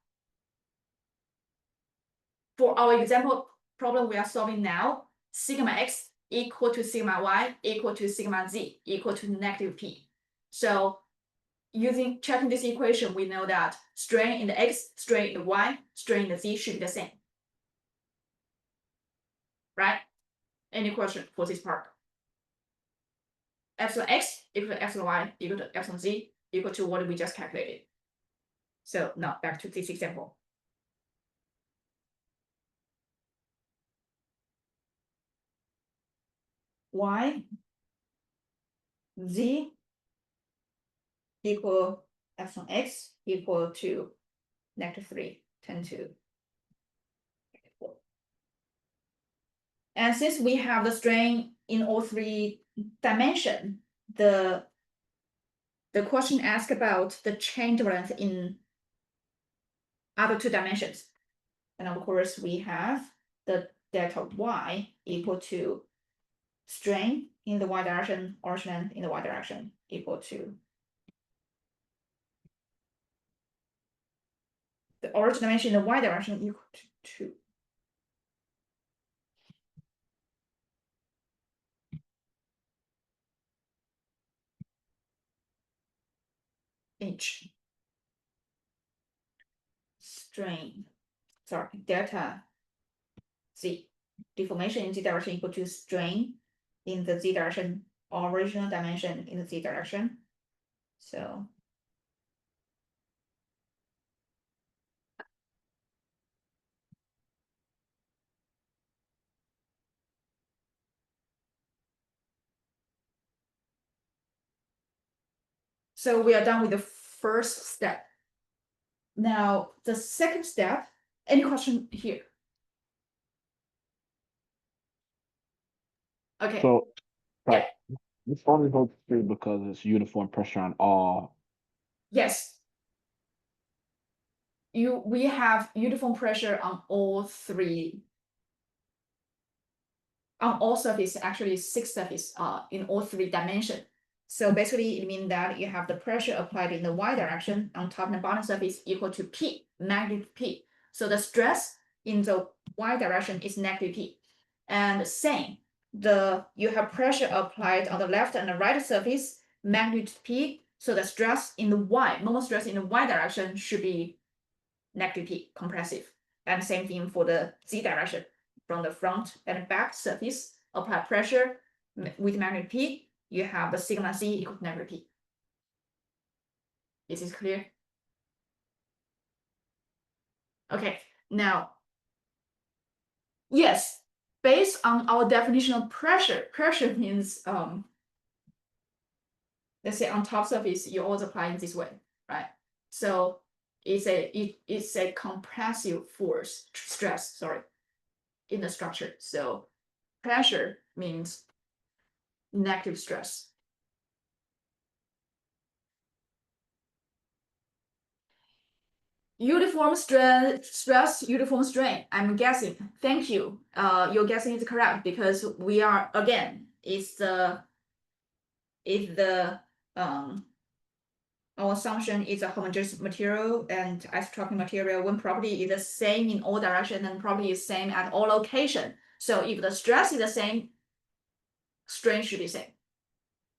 For our example problem we are solving now, sigma x equal to sigma y equal to sigma z equal to negative P. So checking this equation, we know that strain in the x, strain in the y, strain in the z should be the same. Right? Any question for this part? Epsilon x equal to epsilon y equal to epsilon z equal to what we just calculated. So now back to this example. Y z equal epsilon x equal to -3, 10 to -4. And since we have the strain in all three dimensions, the question asks about the change length in other two dimensions. And of course, we have the delta y equal to strain in the y direction, origin length in the y direction equal to the origin dimension in the y direction equal to 2. H strain, sorry, delta z, deformation in z direction equal to strain in the z direction, original dimension in the z direction. So we are done with the first step. Now the second step, any question here? Okay. So, Yeah. right, this only holds true because it's uniform pressure on all. Yes. We have uniform pressure on all three. On all surface, actually 6 surface in all three dimensions. So basically it means that you have the pressure applied in the y direction on top and bottom surface equal to P, negative P. So the stress in the y direction is negative P. And same, you have pressure applied on the left and the right surface, magnitude P. So the stress in the y, normal stress in the y direction should be negative P, compressive. And same thing for the z direction. From the front and back surface, apply pressure with magnitude P, you have the sigma z equal to negative P. Is this clear? Okay, now, yes, based on our definition of pressure, pressure means, let's say on top surface, you always apply in this way, right? So it's a compressive force, stress, sorry, in the structure. So pressure means negative stress. Uniform stress, uniform strain. I'm guessing. Thank you. Your guessing is correct because we are again. Our assumption is a homogeneous material and isotropic material when property is the same in all directions and property is same at all locations. So if the stress is the same, strain should be same,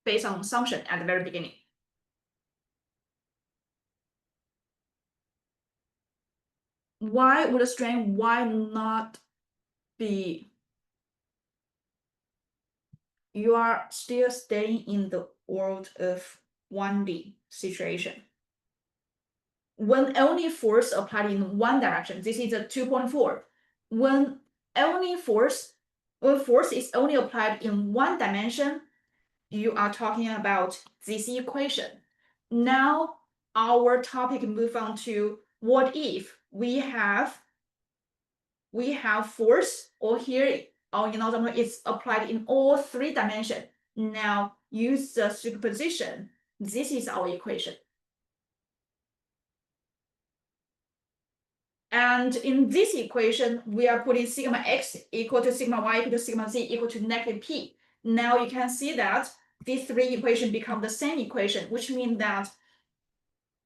based on assumption at the very beginning. Why would a strain? Why not be? You are still staying in the world of 1D situation. when only force applied in one direction, this is a 2.4. When force is only applied in one dimension, you are talking about this equation. Now our topic move on to what if we have force, or here, or in other words, it's applied in all three dimensions. Now use the superposition. This is our equation. And in this equation, we are putting sigma x equal to sigma y equal to sigma z equal to negative p. Now you can see that these three equations become the same equation, which means that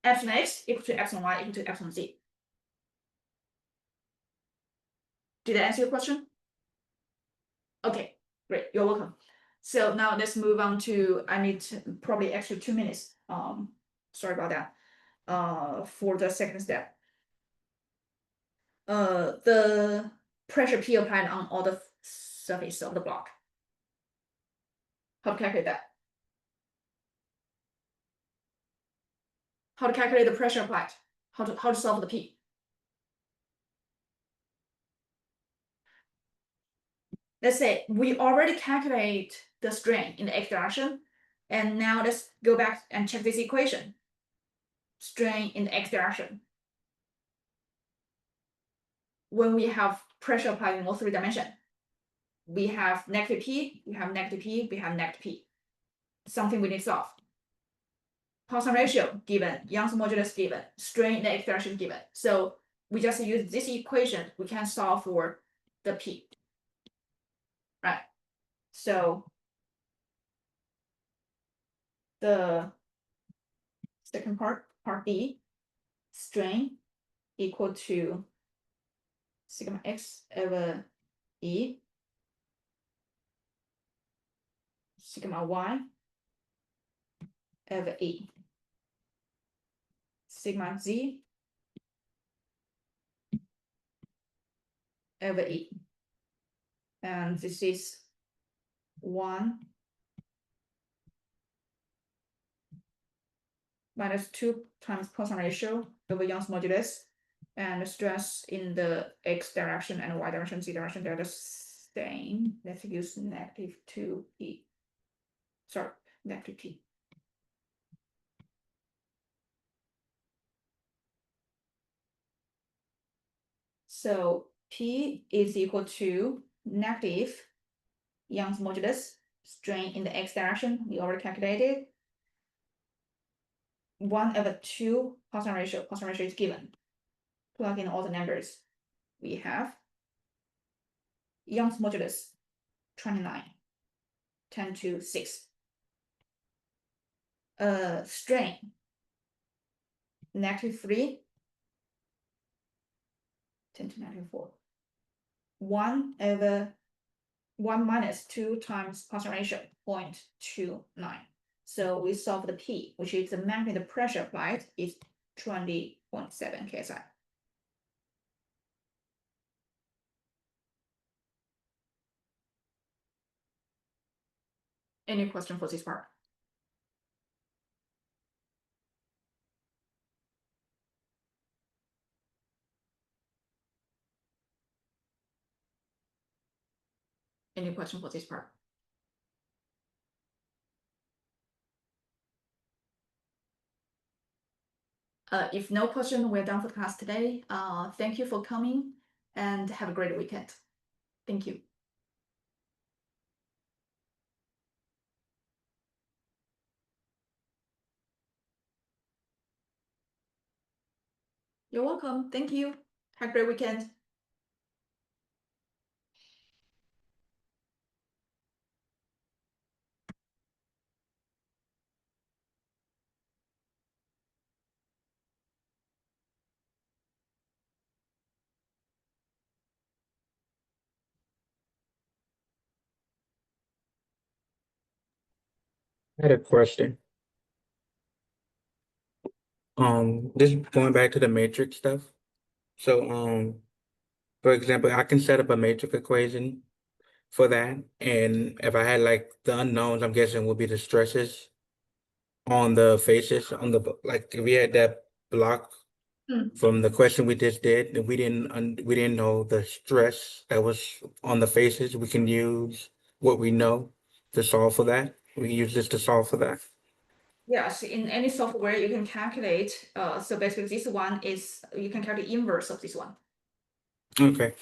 epsilon x equal to epsilon y equal to epsilon z. Did I answer your question? Okay, great, you're welcome. So now let's move on to, I need probably extra 2 minutes. Sorry about that. For the second step. The pressure P applied on all the surface of the block. How to calculate that? How to calculate the pressure applied? How to solve the P? Let's say we already calculate the strain in the x direction, and now let's go back and check this equation. Strain in the x direction. When we have pressure applied in all three dimensions, we have negative P, we have negative P, we have negative P. Something we need to solve. Poisson ratio given, Young's modulus given, strain in the x direction given. So we just use this equation, we can solve for the P. Right. So the second part B, strain equal to sigma x over E, sigma y over E, sigma z over E. And this is 1 minus 2 times Poisson ratio over Young's modulus, and the stress in the x direction and y direction, z direction, they're the same. Let's use negative 2e. Sorry, negative p. So P is equal to negative Young's modulus, strain in the x direction, we already calculated. 1 over 2 Poisson ratio is given. Plug in all the numbers. We have Young's modulus, 29, 10 to 6. Strain, negative 3, 10 to negative 4. 1 over 1 minus 2 times Poisson ratio, 0.29. So we solve the P, which is the magnetic pressure applied, is 20.7 KSI. Any question for this part? Any question for this part? If no question, we're done for class today. Thank you for coming and have a great weekend. Thank you. You're welcome. Thank you. Have a great weekend. I had a question. Just going back to the matrix stuff. So, for example, I can set up a matrix equation for that, and if I had like the unknowns, I'm guessing would be the stresses on the faces on the like if we had that block from the question we just did, and we didn't know the stress that was on the faces. We can use what we know to solve for that. We can use this to solve for that. Yes, in any software you can calculate, so basically this one is, you can calculate inverse of this one. Okay.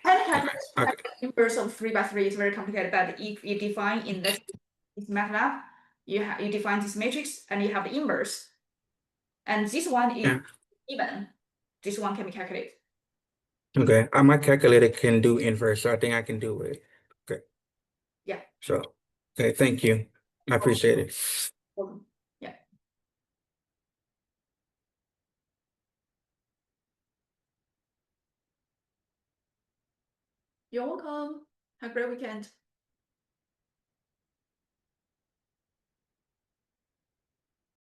And Okay. calculate inverse of 3 by 3 is very complicated, but if you define in this MATLAB, you define this matrix and you have the inverse. And this one is Yeah. even, this one can be calculated. Okay. My calculator can do inverse, so I think I can do it. Okay. Yeah. So, okay, thank you. I appreciate it. Yeah. You're welcome. Have a great weekend.